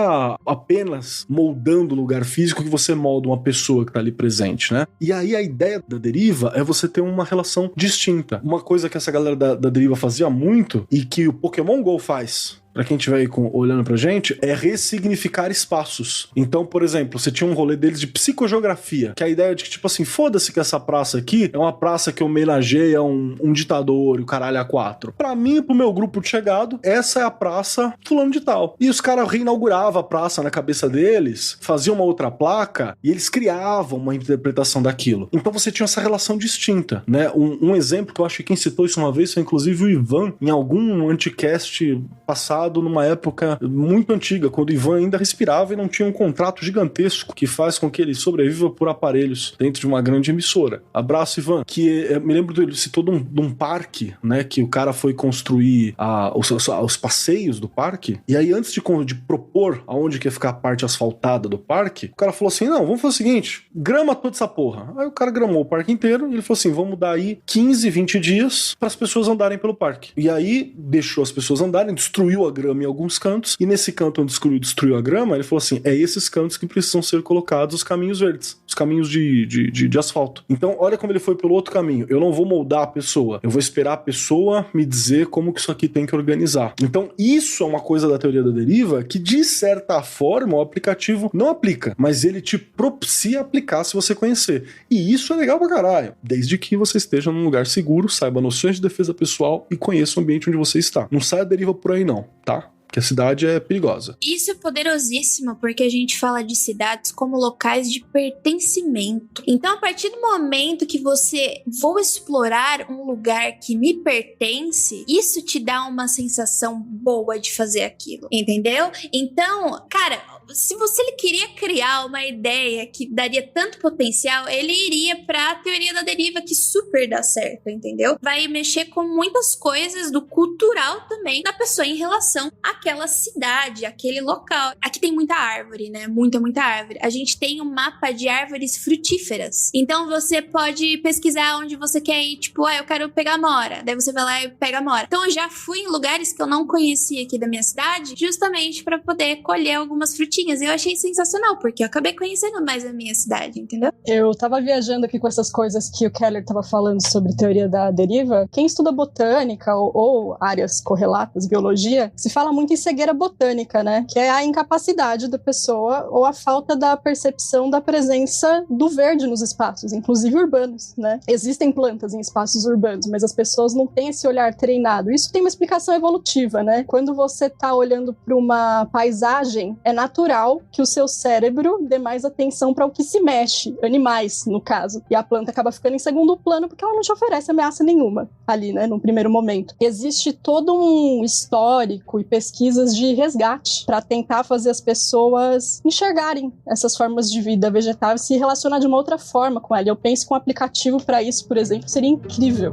apenas moldando o lugar físico que você molda uma pessoa que tá ali presente, né? E aí a ideia da deriva é você ter uma relação distinta. Uma coisa que essa galera da deriva fazia muito e que o Pokémon GO faz, pra quem estiver aí olhando pra gente, é ressignificar espaços. Então, por exemplo, você tinha um rolê deles de psicogeografia, que é a ideia de que, tipo assim, foda-se que essa praça aqui é uma praça que homenageia um ditador e o caralho A4. Pra mim e pro meu grupo de chegado, essa é a praça fulano de tal. E os caras reinauguravam a praça na cabeça deles, faziam uma outra placa e eles criavam uma interpretação daquilo. Então você tinha essa relação distinta, né? Um exemplo que eu acho que quem citou isso uma vez foi inclusive o Ivan, em algum anticast passado, numa época muito antiga, quando o Ivan ainda respirava e não tinha um contrato gigantesco que faz com que ele sobreviva por aparelhos dentro de uma grande emissora. Abraço, Ivan. Que me lembro dele citou de um parque, né, que o cara foi construir os passeios do parque, e aí antes de propor aonde que ia ficar a parte asfaltada do parque, o cara falou assim, não, vamos fazer o seguinte, grama toda essa porra. Aí o cara gramou o parque inteiro e ele falou assim, vamos dar aí 15, 20 dias para as pessoas andarem pelo parque. E aí deixou as pessoas andarem, destruiu a grama em alguns cantos, e nesse canto onde destruiu a grama, ele falou assim, é esses cantos que precisam ser colocados os caminhos verdes, os caminhos de asfalto. Então, olha como ele foi pelo outro caminho. Eu não vou moldar a pessoa, eu vou esperar a pessoa me dizer como que isso aqui tem que organizar. Então, isso é uma coisa da teoria da deriva que, de certa forma, o aplicativo não aplica, mas ele te propicia aplicar se você conhecer. E isso é legal pra caralho, desde que você esteja num lugar seguro, saiba noções de defesa pessoal e conheça o ambiente onde você está. Não saia a deriva por aí não, tá? Que a cidade é perigosa. Isso é poderosíssimo porque a gente fala de cidades como locais de pertencimento. Então, a partir do momento que você vou explorar um lugar que me pertence, isso te dá uma sensação boa de fazer aquilo, entendeu? Então, cara, se você queria criar uma ideia que daria tanto potencial, ele iria pra teoria da deriva, que super dá certo, entendeu? Vai mexer com muitas coisas do cultural também da pessoa em relação àquela cidade, aquele local. Aqui tem muita árvore, né? Muita árvore. A gente tem um mapa de árvores frutíferas. Então você pode pesquisar onde você quer ir, tipo, eu quero pegar amora. Daí você vai lá e pega amora. Então eu já fui em lugares que eu não conhecia aqui da minha cidade, justamente pra poder colher algumas frutinhas. Eu achei sensacional, porque eu acabei conhecendo mais a minha cidade, entendeu? Eu tava viajando aqui com essas coisas que o Keller tava falando sobre teoria da deriva. Quem estuda botânica ou áreas correlatas, biologia, se fala muito em cegueira botânica, né? Que é a incapacidade da pessoa ou a falta da percepção da presença do verde nos espaços, inclusive urbanos, né? Existem plantas em espaços urbanos, mas as pessoas não têm esse olhar treinado. Isso tem uma explicação evolutiva, né? Quando você tá olhando para uma paisagem, é natural que o seu cérebro dê mais atenção para o que se mexe, animais, no caso. E a planta acaba ficando em segundo plano porque ela não te oferece ameaça nenhuma ali, né, no primeiro momento. Existe todo um histórico e pesquisas de resgate para tentar fazer as pessoas enxergarem essas formas de vida vegetal e se relacionar de uma outra forma com ela. Eu penso que um aplicativo para isso, por exemplo, seria incrível.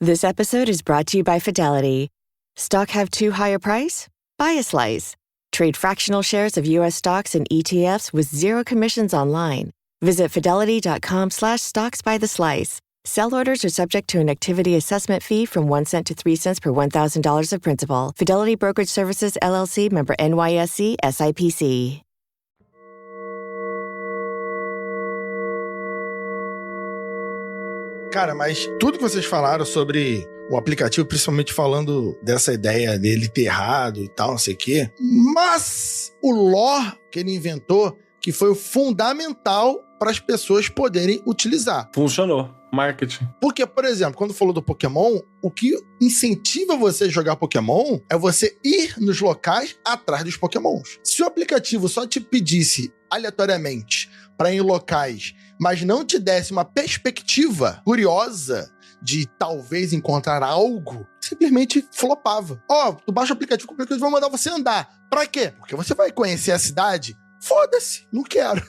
This episode is brought to you by Fidelity. Stock have too high a price? Buy a slice. Trade fractional shares of U.S. stocks and ETFs with zero commissions online. Visit fidelity.com/stocks by the slice. Sell orders are subject to an activity assessment fee from 1 cent to 3 cents per $1,000 of principal. Fidelity Brokerage Services, LLC, member NYSE, SIPC. Cara, mas tudo que vocês falaram sobre o aplicativo, principalmente falando dessa ideia dele ter errado e tal, não sei o quê, mas o lore que ele inventou, que foi o fundamental para as pessoas poderem utilizar. Funcionou. Marketing. Porque, por exemplo, quando falou do Pokémon, o que incentiva você a jogar Pokémon é você ir nos locais atrás dos Pokémons. Se o aplicativo só te pedisse aleatoriamente para ir em locais, mas não te desse uma perspectiva curiosa de talvez encontrar algo, simplesmente flopava. Tu baixa o aplicativo vai mandar você andar. Pra quê? Porque você vai conhecer a cidade. Foda-se, não quero.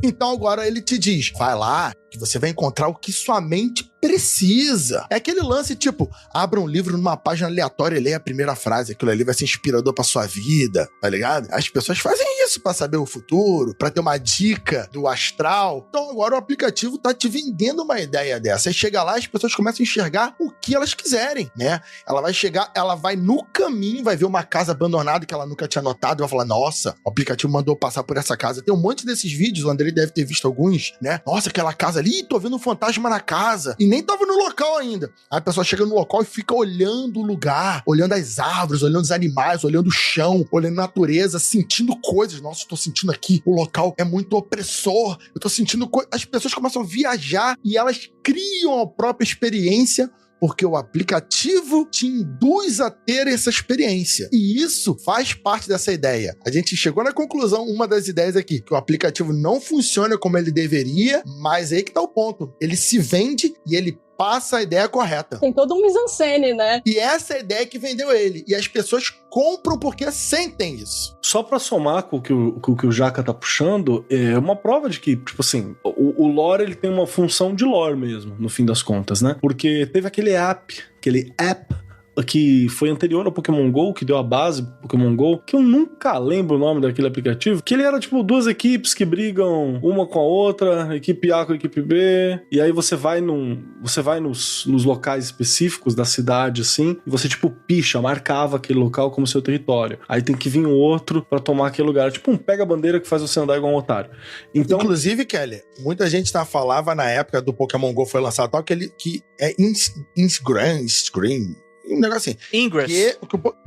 Então agora ele te diz, vai lá, que você vai encontrar o que sua mente precisa. É aquele lance tipo, abra um livro numa página aleatória e leia a primeira frase, aquilo ali vai ser inspirador pra sua vida, tá ligado? As pessoas fazem isso pra saber o futuro, pra ter uma dica do astral. Então agora o aplicativo tá te vendendo uma ideia dessa. Aí chega lá, as pessoas começam a enxergar o que elas quiserem, né? Ela vai chegar, ela vai no caminho, vai ver uma casa abandonada que ela nunca tinha notado e vai falar, nossa, o aplicativo mandou passar por essa casa. Tem um monte desses vídeos, o Andrei deve ter visto alguns, né? Nossa, aquela casa ali, tô vendo um fantasma na casa. E nem tava no local ainda. Aí a pessoa chega no local e fica olhando o lugar, olhando as árvores, olhando os animais, olhando o chão, olhando a natureza, sentindo coisas. Nossa, eu tô sentindo aqui, o local é muito opressor, eu tô sentindo coisas. As pessoas começam a viajar e elas criam a própria experiência porque o aplicativo te induz a ter essa experiência. E isso faz parte dessa ideia. A gente chegou na conclusão, uma das ideias aqui, que o aplicativo não funciona como ele deveria, mas aí que tá o ponto. Ele se vende e ele passa a ideia correta. Tem todo um mise-en-scène, né? E essa é a ideia que vendeu ele. E as pessoas compram porque sentem isso. Só pra somar com o que o Jaca tá puxando, é uma prova de que, tipo assim, o lore ele tem uma função de lore mesmo, no fim das contas, né? Porque teve aquele app que foi anterior ao Pokémon GO, que deu a base pro Pokémon GO, que eu nunca lembro o nome daquele aplicativo, que ele era tipo 2 equipes que brigam uma com a outra, equipe A com a equipe B, e aí você vai nos locais específicos da cidade, assim, e você tipo marcava aquele local como seu território. Aí tem que vir um outro pra tomar aquele lugar. Tipo pega-bandeira que faz você andar igual um otário. Então, inclusive, Kelly, muita gente falava na época do Pokémon GO foi lançado tal, que é Scream, um negócio assim. Ingress.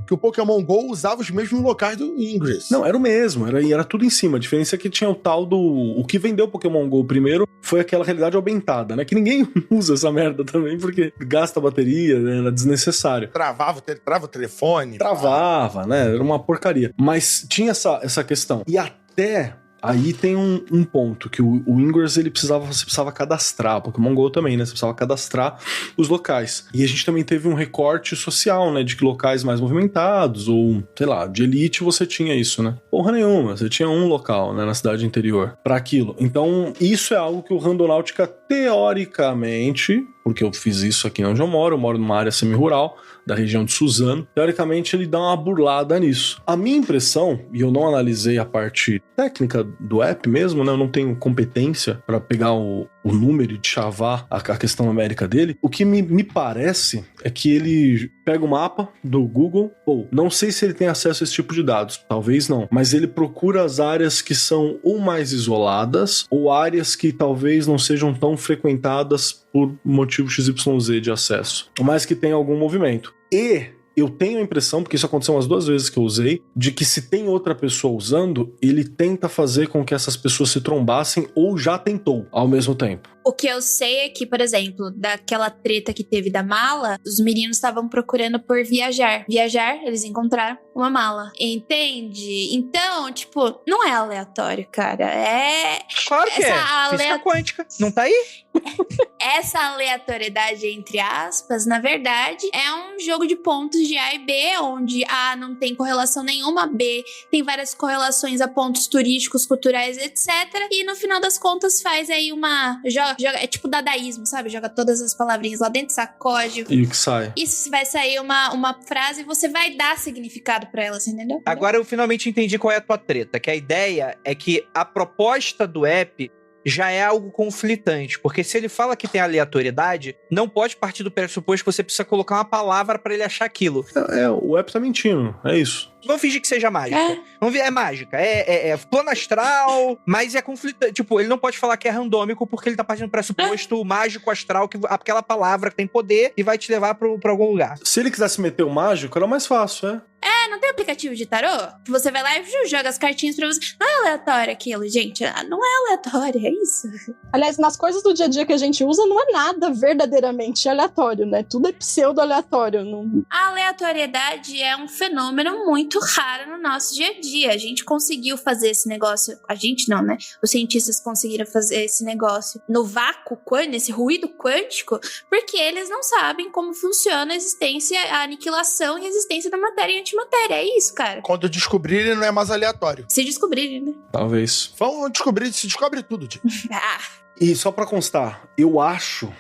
Que o Pokémon GO usava os mesmos locais do Ingress. Não, era o mesmo, era tudo em cima. A diferença é que tinha o tal do... O que vendeu o Pokémon GO primeiro foi aquela realidade aumentada, né? Que ninguém usa essa merda também, porque gasta bateria, né? Era desnecessário. Trava o telefone. Travava, né? Era uma porcaria. Mas tinha essa questão. E até... Aí tem um ponto, que o Ingress, você precisava cadastrar, o Pokémon GO também, né? Você precisava cadastrar os locais. E a gente também teve um recorte social, né? De que locais mais movimentados, ou, sei lá, de elite você tinha isso, né? Porra nenhuma, você tinha um local, né? Na cidade interior, pra aquilo. Então, isso é algo que o Randonáutica, teoricamente, porque eu fiz isso aqui onde eu moro numa área semi-rural, da região de Suzano. Teoricamente, ele dá uma burlada nisso. A minha impressão, e eu não analisei a parte técnica do app mesmo, né? Eu não tenho competência para pegar o número e de chavar a questão numérica dele. O que me parece é que ele pega o mapa do Google, ou não sei se ele tem acesso a esse tipo de dados, talvez não, mas ele procura as áreas que são ou mais isoladas, ou áreas que talvez não sejam tão frequentadas por motivo XYZ de acesso, mas que tem algum movimento. E eu tenho a impressão, porque isso aconteceu umas 2 vezes que eu usei, de que se tem outra pessoa usando, ele tenta fazer com que essas pessoas se trombassem ou já tentou ao mesmo tempo. O que eu sei é que, por exemplo, daquela treta que teve da mala, os meninos estavam procurando por viajar. Eles encontraram uma mala. Entende? Então, tipo, não é aleatório, cara. Claro que física quântica. Não tá aí? Essa aleatoriedade, entre aspas, na verdade, é um jogo de pontos de A e B, onde A não tem correlação nenhuma, B tem várias correlações a pontos turísticos, culturais, etc. E no final das contas faz aí é tipo dadaísmo, sabe? Joga todas as palavrinhas lá dentro, sacode. E o que sai? Isso vai sair uma frase e você vai dar significado pra elas, entendeu? Agora eu finalmente entendi qual é a tua treta, que a ideia é que a proposta do app já é algo conflitante, porque se ele fala que tem aleatoriedade, não pode partir do pressuposto que você precisa colocar uma palavra pra ele achar aquilo. O app tá mentindo, é isso. Vamos fingir que seja mágica. É mágica. É plano astral, mas é conflitante. Tipo, ele não pode falar que é randômico porque ele tá partindo do pressuposto mágico astral, que aquela palavra que tem poder e vai te levar pra algum lugar. Se ele quisesse meter o mágico, era mais fácil, não tem aplicativo de tarô? Você vai lá e joga as cartinhas pra você. Não é aleatório aquilo, gente. Não é aleatório, é isso. Aliás, nas coisas do dia a dia que a gente usa, não é nada verdadeiramente aleatório, né? Tudo é pseudo-aleatório. Não... A aleatoriedade é um fenômeno muito raro no nosso dia a dia. A gente conseguiu fazer esse negócio... A gente não, né? Os cientistas conseguiram fazer esse negócio no vácuo quântico, nesse ruído quântico, porque eles não sabem como funciona a existência, a aniquilação e a existência da matéria e antimatéria. É isso, cara. Quando descobrirem, não é mais aleatório. Se descobrirem, né? Talvez. Vamos descobrir, se descobre tudo, tio. E só pra constar, eu acho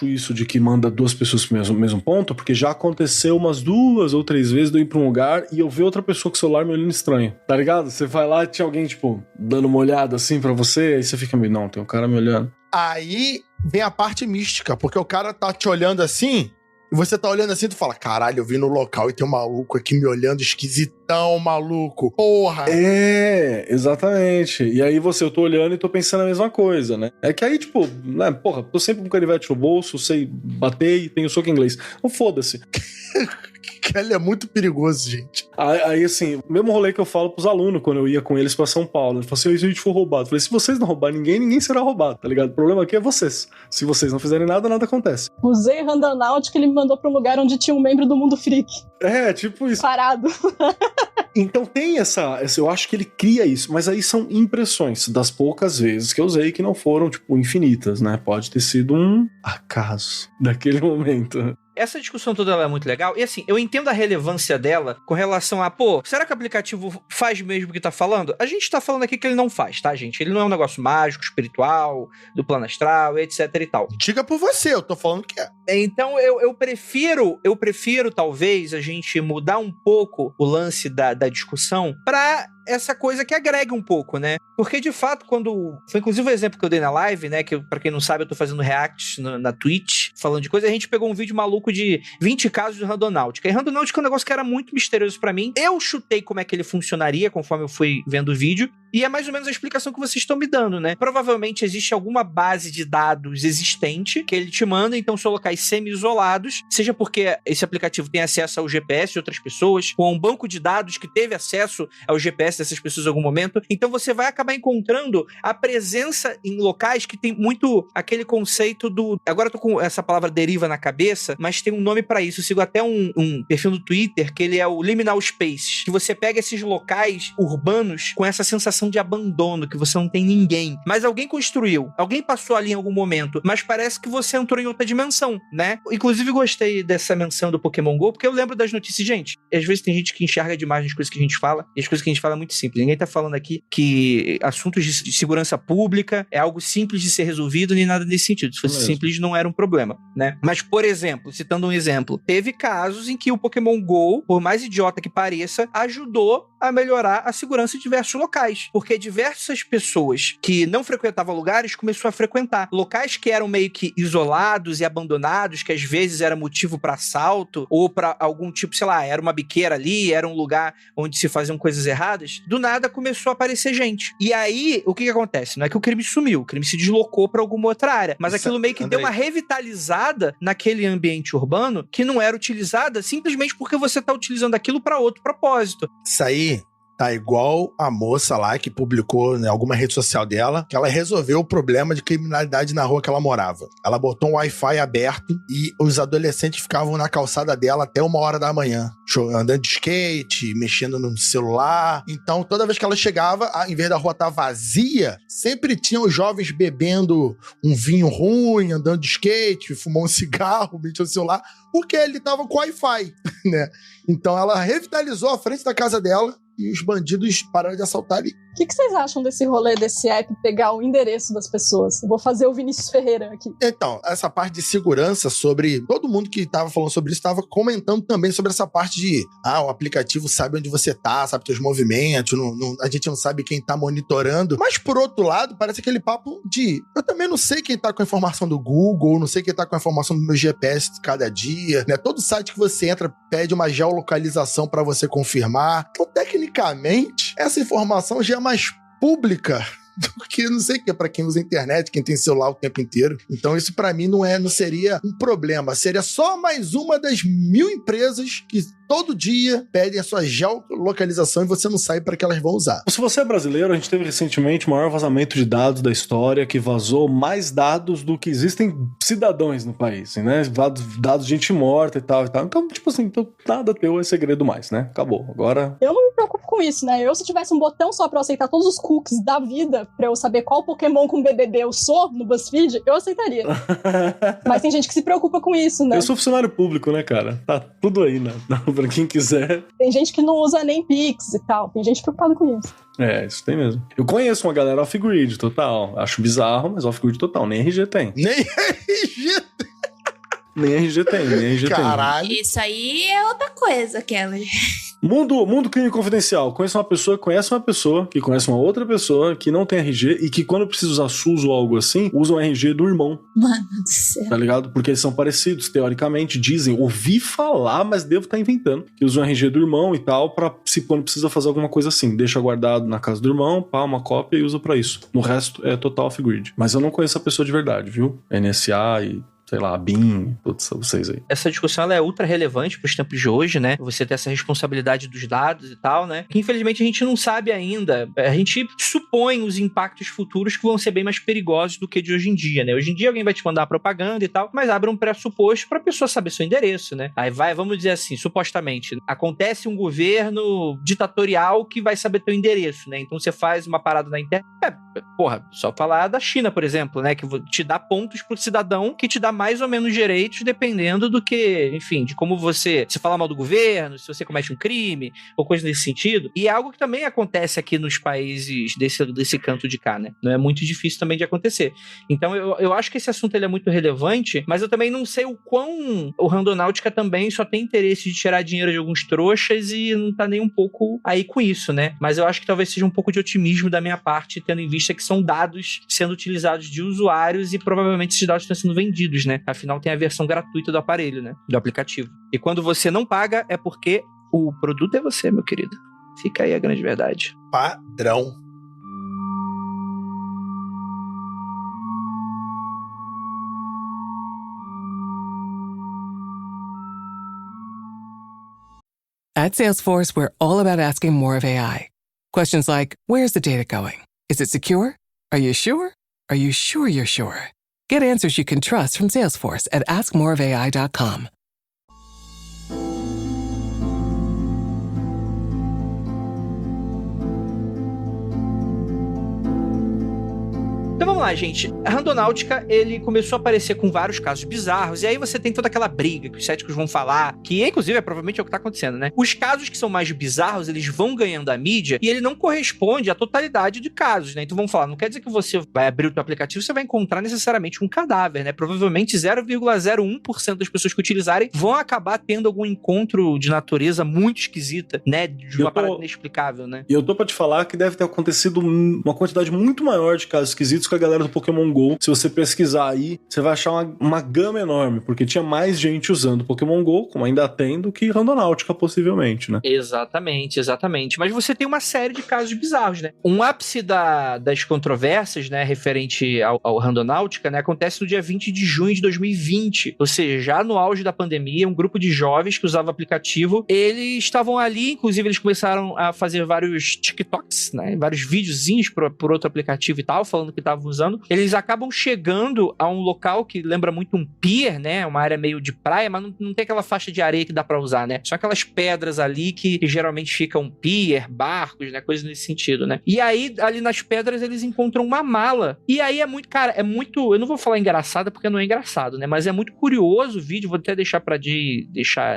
isso de que manda 2 pessoas pro mesmo ponto, porque já aconteceu umas 2 ou 3 vezes de eu ir pra um lugar e eu ver outra pessoa com o celular me olhando estranho, tá ligado? Você vai lá e tinha alguém, tipo, dando uma olhada assim pra você, aí você fica meio, não, tem um cara me olhando. Aí vem a parte mística, porque o cara tá te olhando assim, e você tá olhando assim e tu fala, caralho, eu vim no local e tem um maluco aqui me olhando esquisitão, maluco. Porra! Exatamente. E aí eu tô olhando e tô pensando a mesma coisa, né? É que aí, tipo, né, porra, tô sempre com o canivete no bolso, sei bater e tenho soco em inglês. Não foda-se. Ele é muito perigoso, gente. Aí, assim, o mesmo rolê que eu falo pros alunos quando eu ia com eles pra São Paulo. Eles falam assim, e se a gente for roubado? Eu falei, se vocês não roubarem ninguém será roubado, tá ligado? O problema aqui é vocês. Se vocês não fizerem nada acontece. Usei Randonáutica, ele me mandou pra um lugar onde tinha um membro do Mundo Freak. Tipo isso. Parado. Então tem essa, eu acho que ele cria isso, mas aí são impressões das poucas vezes que eu usei que não foram, tipo, infinitas, né? Pode ter sido um acaso daquele momento. Essa discussão toda ela é muito legal. E assim, eu entendo a relevância dela com relação a, será que o aplicativo faz mesmo o que tá falando? A gente tá falando aqui que ele não faz, tá, gente? Ele não é um negócio mágico, espiritual, do plano astral, etc e tal. Diga por você, eu tô falando que é. Então eu prefiro talvez a gente mudar um pouco o lance da discussão pra essa coisa que agrega um pouco, né? Porque, de fato, foi inclusive o exemplo que eu dei na live, né? Que, pra quem não sabe, eu tô fazendo reacts na Twitch, falando de coisa. A gente pegou um vídeo maluco de 20 casos de Randonáutica. E Randonáutica é um negócio que era muito misterioso pra mim. Eu chutei como é que ele funcionaria, conforme eu fui vendo o vídeo. E é mais ou menos a explicação que vocês estão me dando, né? Provavelmente existe alguma base de dados existente que ele te manda, então são locais semi-isolados, seja porque esse aplicativo tem acesso ao GPS de outras pessoas, ou a um banco de dados que teve acesso ao GPS dessas pessoas em algum momento. Então você vai acabar encontrando a presença em locais que tem muito aquele conceito do... Agora eu tô com essa palavra deriva na cabeça, mas tem um nome pra isso. Eu sigo até um perfil no Twitter, que ele é o Liminal Space, que você pega esses locais urbanos com essa sensação de abandono, que você não tem ninguém. Mas alguém construiu, alguém passou ali em algum momento, mas parece que você entrou em outra dimensão, né? Inclusive gostei dessa menção do Pokémon GO, porque eu lembro das notícias. Gente, às vezes tem gente que enxerga demais as coisas que a gente fala, e as coisas que a gente fala é muito simples. Ninguém tá falando aqui que assuntos de segurança pública é algo simples de ser resolvido, nem nada nesse sentido. Se fosse simples, não era um problema, né? Mas, por exemplo, citando um exemplo, teve casos em que o Pokémon GO, por mais idiota que pareça, ajudou a melhorar a segurança em diversos locais. Porque diversas pessoas que não frequentavam lugares começaram a frequentar. Locais que eram meio que isolados e abandonados, que às vezes era motivo para assalto, ou para algum tipo, sei lá, era uma biqueira ali, era um lugar onde se faziam coisas erradas, do nada começou a aparecer gente. E aí, o que acontece? Não é que o crime sumiu, o crime se deslocou para alguma outra área, mas aquilo meio que deu uma revitalizada naquele ambiente urbano que não era utilizada simplesmente porque você tá utilizando aquilo para outro propósito. Isso aí tá igual a moça lá que publicou em alguma rede social dela que ela resolveu o problema de criminalidade na rua que ela morava. Ela botou um Wi-Fi aberto e os adolescentes ficavam na calçada dela até 1h da manhã, andando de skate, mexendo no celular. Então, toda vez que ela chegava, em vez da rua estar vazia, sempre tinham os jovens bebendo um vinho ruim, andando de skate, fumando um cigarro, mexendo no celular, porque ele tava com Wi-Fi, né? Então, ela revitalizou a frente da casa dela e os bandidos pararam de assaltar ali. O que vocês acham desse rolê, desse app pegar o endereço das pessoas? Eu vou fazer o Vinícius Ferreira aqui. Então, essa parte de segurança sobre... Todo mundo que tava falando sobre isso tava comentando também sobre essa parte de... o aplicativo sabe onde você tá, sabe teus movimentos, a gente não sabe quem tá monitorando. Mas, por outro lado, parece aquele papo de... Eu também não sei quem tá com a informação do Google, não sei quem tá com a informação do meu GPS de cada dia, né? Todo site que você entra pede uma geolocalização pra você confirmar. Então, tecnicamente, essa informação já é mais pública do que não sei o que, pra quem usa internet, quem tem celular o tempo inteiro. Então isso pra mim não seria um problema, seria só mais uma das 1000 empresas que todo dia pedem a sua geolocalização e você não sabe para que elas vão usar. Se você é brasileiro, a gente teve recentemente o maior vazamento de dados da história, que vazou mais dados do que existem cidadãos no país, né? Dados de gente morta e tal e tal. Então, tipo assim, nada teu é segredo mais, né? Acabou. Agora... Eu não me preocupo com isso, né? Se tivesse um botão só pra eu aceitar todos os cookies da vida, pra eu saber qual Pokémon com BBB eu sou no BuzzFeed, eu aceitaria. Mas tem gente que se preocupa com isso, né? Eu sou funcionário público, né, cara? Tá tudo aí, né? Pra quem quiser. Tem gente que não usa nem Pix e tal. Tem gente preocupada com isso. Isso tem mesmo. Eu conheço uma galera off-grid total. Acho bizarro, mas off-grid total. Nem RG tem. Nem RG tem. Nem RG tem. Caralho. Isso aí é outra coisa, Kelly. Mundo crime confidencial. Conhece uma pessoa que conhece uma outra pessoa que não tem RG e que quando precisa usar SUS ou algo assim, usam o RG do irmão. Mano do céu. Tá ligado? Porque eles são parecidos, teoricamente, dizem. Ouvi falar, mas devo estar inventando. Que usam o RG do irmão e tal, pra se quando precisa fazer alguma coisa assim. Deixa guardado na casa do irmão, uma cópia e usa pra isso. No resto é total off-grid. Mas eu não conheço a pessoa de verdade, viu? NSA e... sei lá, BIM, todos vocês aí. Essa discussão ela é ultra relevante pros tempos de hoje, né? Você ter essa responsabilidade dos dados e tal, né? Que infelizmente a gente não sabe ainda. A gente supõe os impactos futuros que vão ser bem mais perigosos do que de hoje em dia, né? Hoje em dia alguém vai te mandar propaganda e tal, mas abre um pressuposto pra pessoa saber seu endereço, né? Aí vamos dizer assim, supostamente, acontece um governo ditatorial que vai saber teu endereço, né? Então você faz uma parada na internet. Só falar da China, por exemplo, né? Que te dá pontos pro cidadão que te dá mais ou menos direitos, dependendo do que, enfim, de como você se fala mal do governo, se você comete um crime, ou coisa nesse sentido. E é algo que também acontece aqui nos países desse canto de cá, né? Não é muito difícil também de acontecer. Então, eu acho que esse assunto ele é muito relevante, mas eu também não sei o quão o Randonáutica também só tem interesse de tirar dinheiro de alguns trouxas e não tá nem um pouco aí com isso, né? Mas eu acho que talvez seja um pouco de otimismo da minha parte, tendo em vista que são dados sendo utilizados de usuários e provavelmente esses dados estão sendo vendidos, né? Afinal, tem a versão gratuita do aparelho, né? Do aplicativo. E quando você não paga, é porque o produto é você, meu querido. Fica aí a grande verdade. Padrão. At Salesforce, we're all about asking more of AI. Questions like, where's the data going? Is it secure? Are you sure? Are you sure you're sure? Get answers you can trust from Salesforce at askmoreofai.com. Então vamos lá, gente. A Randonáutica, ele começou a aparecer com vários casos bizarros, e aí você tem toda aquela briga que os céticos vão falar, que inclusive provavelmente é o que tá acontecendo, né? Os casos que são mais bizarros, eles vão ganhando a mídia, e ele não corresponde à totalidade de casos, né? Então vamos falar, não quer dizer que você vai abrir o teu aplicativo, você vai encontrar necessariamente um cadáver, né? Provavelmente 0,01% das pessoas que utilizarem vão acabar tendo algum encontro de natureza muito esquisita, né? De uma parada inexplicável, né? E eu tô pra te falar que deve ter acontecido uma quantidade muito maior de casos esquisitos com a galera do Pokémon GO. Se você pesquisar aí, você vai achar uma gama enorme, porque tinha mais gente usando Pokémon GO, como ainda tem, do que Randonáutica, possivelmente, né? Exatamente. Mas você tem uma série de casos bizarros, né? Um ápice das controvérsias, né, referente ao Randonáutica, né, acontece no dia 20 de junho de 2020, ou seja, já no auge da pandemia, um grupo de jovens que usava o aplicativo, eles estavam ali, inclusive eles começaram a fazer vários TikToks, né, vários videozinhos por outro aplicativo e tal, falando que estavam usando. Eles acabam chegando a um local que lembra muito um pier, né? Uma área meio de praia, mas não tem aquela faixa de areia que dá pra usar, né? Só aquelas pedras ali que geralmente ficam pier, barcos, né? Coisas nesse sentido, né? E aí, ali nas pedras, eles encontram uma mala. E aí é muito, cara, eu não vou falar engraçada porque não é engraçado, né? Mas é muito curioso o vídeo, vou até deixar pra Jay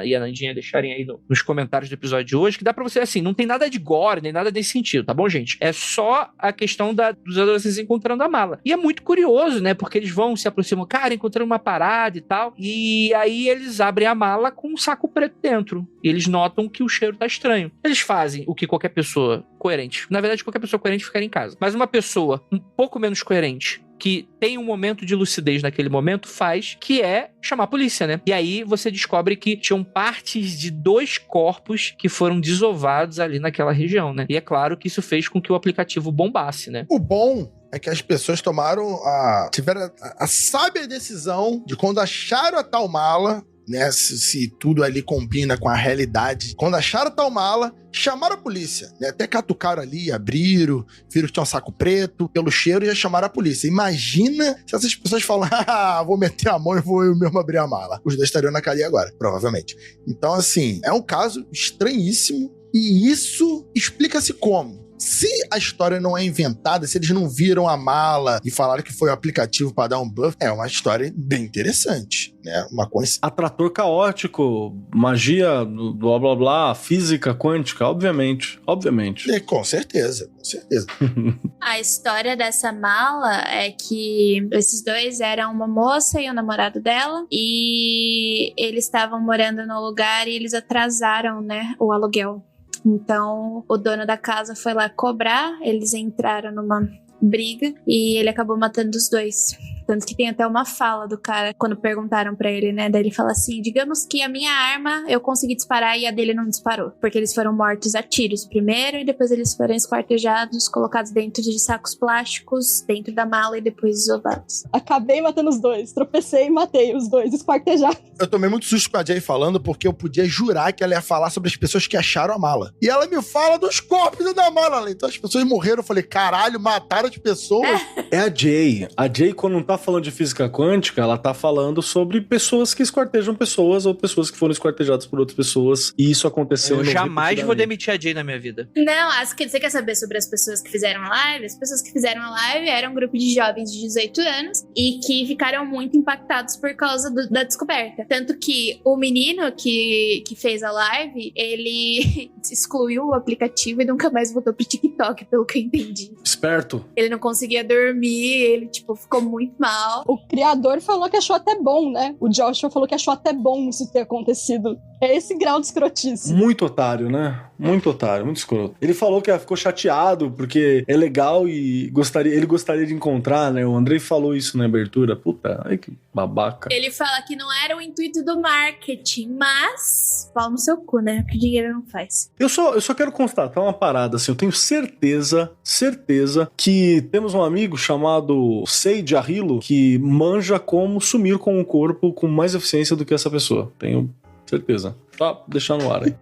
e a Nandinha deixarem aí nos comentários do episódio de hoje, que dá pra você, assim, não tem nada de gore, nem nada desse sentido, tá bom, gente? É só a questão dos adolescentes encontrando a mala. E é muito curioso, né? Porque eles vão, se aproximam, cara, encontrando uma parada e tal. E aí eles abrem a mala com um saco preto dentro. E eles notam que o cheiro tá estranho. Eles fazem o que qualquer pessoa coerente, na verdade, qualquer pessoa coerente ficaria em casa. Mas uma pessoa um pouco menos coerente, que tem um momento de lucidez naquele momento, faz, que é chamar a polícia, né? E aí você descobre que tinham partes de 2 corpos que foram desovados ali naquela região, né? E é claro que isso fez com que o aplicativo bombasse, né? O bom é que as pessoas tiveram a sábia decisão de, quando acharam a tal mala, né, se tudo ali combina com a realidade, quando acharam a tal mala, chamaram a polícia, né? Até catucaram ali, abriram, viram que tinha um saco preto, pelo cheiro, e já chamaram a polícia. Imagina se essas pessoas falam, vou meter a mão e vou eu mesmo abrir a mala. Os dois estariam na cadeia agora, provavelmente. Então, assim, é um caso estranhíssimo, e isso explica-se como? Se a história não é inventada, se eles não viram a mala e falaram que foi o aplicativo para dar um buff, é uma história bem interessante, né? Uma coisa... Atrator caótico, magia, blá blá blá, física quântica, obviamente. Com certeza. A história dessa mala é que esses dois eram uma moça e o namorado dela, e eles estavam morando no lugar e eles atrasaram, né, o aluguel. Então, o dono da casa foi lá cobrar, eles entraram numa briga e ele acabou matando os dois. Tanto que tem até uma fala do cara, quando perguntaram pra ele, né? Daí ele fala assim, digamos que a minha arma eu consegui disparar e a dele não disparou. Porque eles foram mortos a tiros primeiro e depois eles foram esquartejados, colocados dentro de sacos plásticos, dentro da mala e depois desovados. Acabei matando os dois, tropecei e matei os dois, esquartejados. Eu tomei muito susto com a Jay falando, porque eu podia jurar que ela ia falar sobre as pessoas que acharam a mala. E ela me fala dos corpos da mala. Então as pessoas morreram, eu falei, caralho, mataram as pessoas. É a Jay. A Jay, quando não tá falando de física quântica, ela tá falando sobre pessoas que esquartejam pessoas ou pessoas que foram esquartejadas por outras pessoas. E isso aconteceu. Eu jamais vou demitir a Jay na minha vida. Não, você quer saber sobre as pessoas que fizeram a live? As pessoas que fizeram a live eram um grupo de jovens de 18 anos e que ficaram muito impactados por causa da descoberta. Tanto que o menino que fez a live, ele excluiu o aplicativo e nunca mais voltou pro TikTok, pelo que eu entendi. Esperto. Ele não conseguia dormir, ele, ficou muito mal. O criador falou que achou até bom, né? O Joshua falou que achou até bom isso ter acontecido. É esse grau de escrotice. Muito otário, né? Muito otário, muito escroto. Ele falou que ficou chateado porque é legal e ele gostaria de encontrar, né? O Andrei falou isso na abertura. Puta, ai que babaca. Ele fala que não era o intuito do marketing, mas pau no seu cu, né? Que dinheiro não faz. Eu só quero constatar uma parada, assim, eu tenho certeza que temos um amigo chamado Seiji Arilo que manja como sumir com o corpo com mais eficiência do que essa pessoa. Tenho certeza. Tá, deixar no ar aí.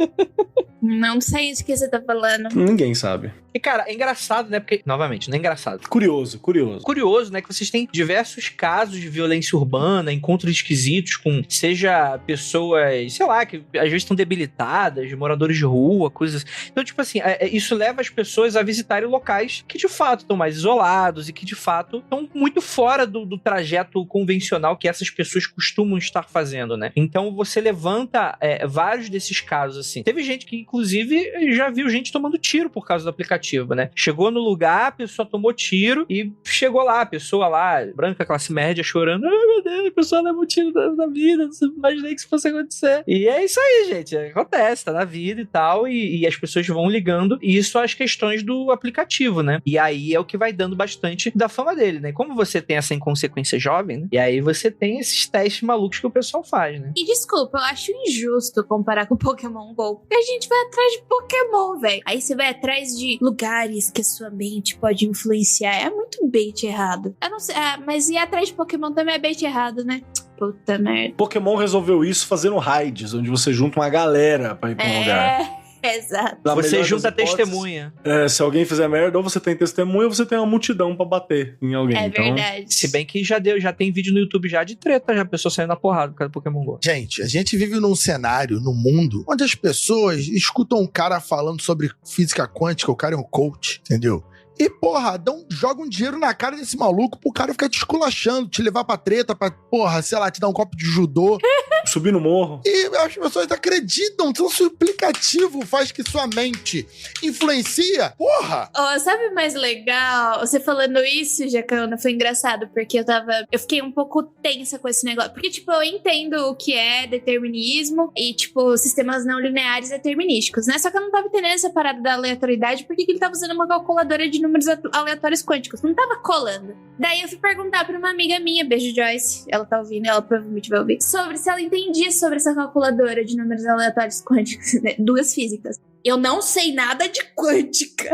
Não sei de que você tá falando. Ninguém sabe. E, cara, é engraçado, né? Porque, novamente, não é engraçado. Curioso. Curioso, né? Que vocês têm diversos casos de violência urbana, encontros esquisitos com, seja pessoas, sei lá, que às vezes estão debilitadas, moradores de rua, coisas. Então, tipo assim, isso leva as pessoas a visitarem locais que, de fato, estão mais isolados e que, de fato, estão muito fora do trajeto convencional que essas pessoas costumam estar fazendo, né? Então, você levanta vários desses casos, assim. Teve gente que, inclusive, já viu gente tomando tiro por causa do aplicativo, né? Chegou no lugar, a pessoa tomou tiro e chegou lá, a pessoa lá, branca, classe média, chorando. Ai, meu Deus, a pessoa levou tiro da vida, não imaginei que isso fosse acontecer. E é isso aí, gente. Acontece, tá na vida e tal, e as pessoas vão ligando, e isso às questões do aplicativo, né? E aí é o que vai dando bastante da fama dele, né? Como você tem essa inconsequência jovem, né? E aí você tem esses testes malucos que o pessoal faz, né? E desculpa, eu acho injusto comparar com Pokémon GO, porque a gente vai atrás de Pokémon, velho. Aí você vai atrás de lugares que a sua mente pode influenciar. É muito bait errado. Eu não sei, mas ir atrás de Pokémon também é bait errado, né? Puta merda. Pokémon resolveu isso fazendo raids, onde você junta uma galera pra ir pra um lugar. Exato. Você junta testemunha. Se alguém fizer merda, ou você tem testemunha, ou você tem uma multidão pra bater em alguém. É então... verdade. Se bem que já tem vídeo no YouTube já de treta, já a pessoa saindo na porrada por causa do Pokémon GO. Gente, a gente vive num cenário, num mundo, onde as pessoas escutam um cara falando sobre física quântica, o cara é um coach, entendeu? E, porra, joga um dinheiro na cara desse maluco pro cara ficar te esculachando, te levar pra treta, pra, porra, sei lá, te dar um copo de judô. Subir no morro. E as pessoas acreditam, seu aplicativo faz que sua mente influencia. Porra! Sabe o mais legal? Você falando isso, Jacana, foi engraçado, porque eu fiquei um pouco tensa com esse negócio. Porque, eu entendo o que é determinismo e, sistemas não lineares determinísticos, né? Só que eu não tava entendendo essa parada da aleatoriedade, porque ele tava usando uma calculadora de números aleatórios quânticos. Não tava colando. Daí eu fui perguntar pra uma amiga minha, beijo Joyce, ela tá ouvindo, ela provavelmente vai ouvir, sobre se ela entendia sobre essa calculadora de números aleatórios quânticos, né? Duas físicas. Eu não sei nada de quântica.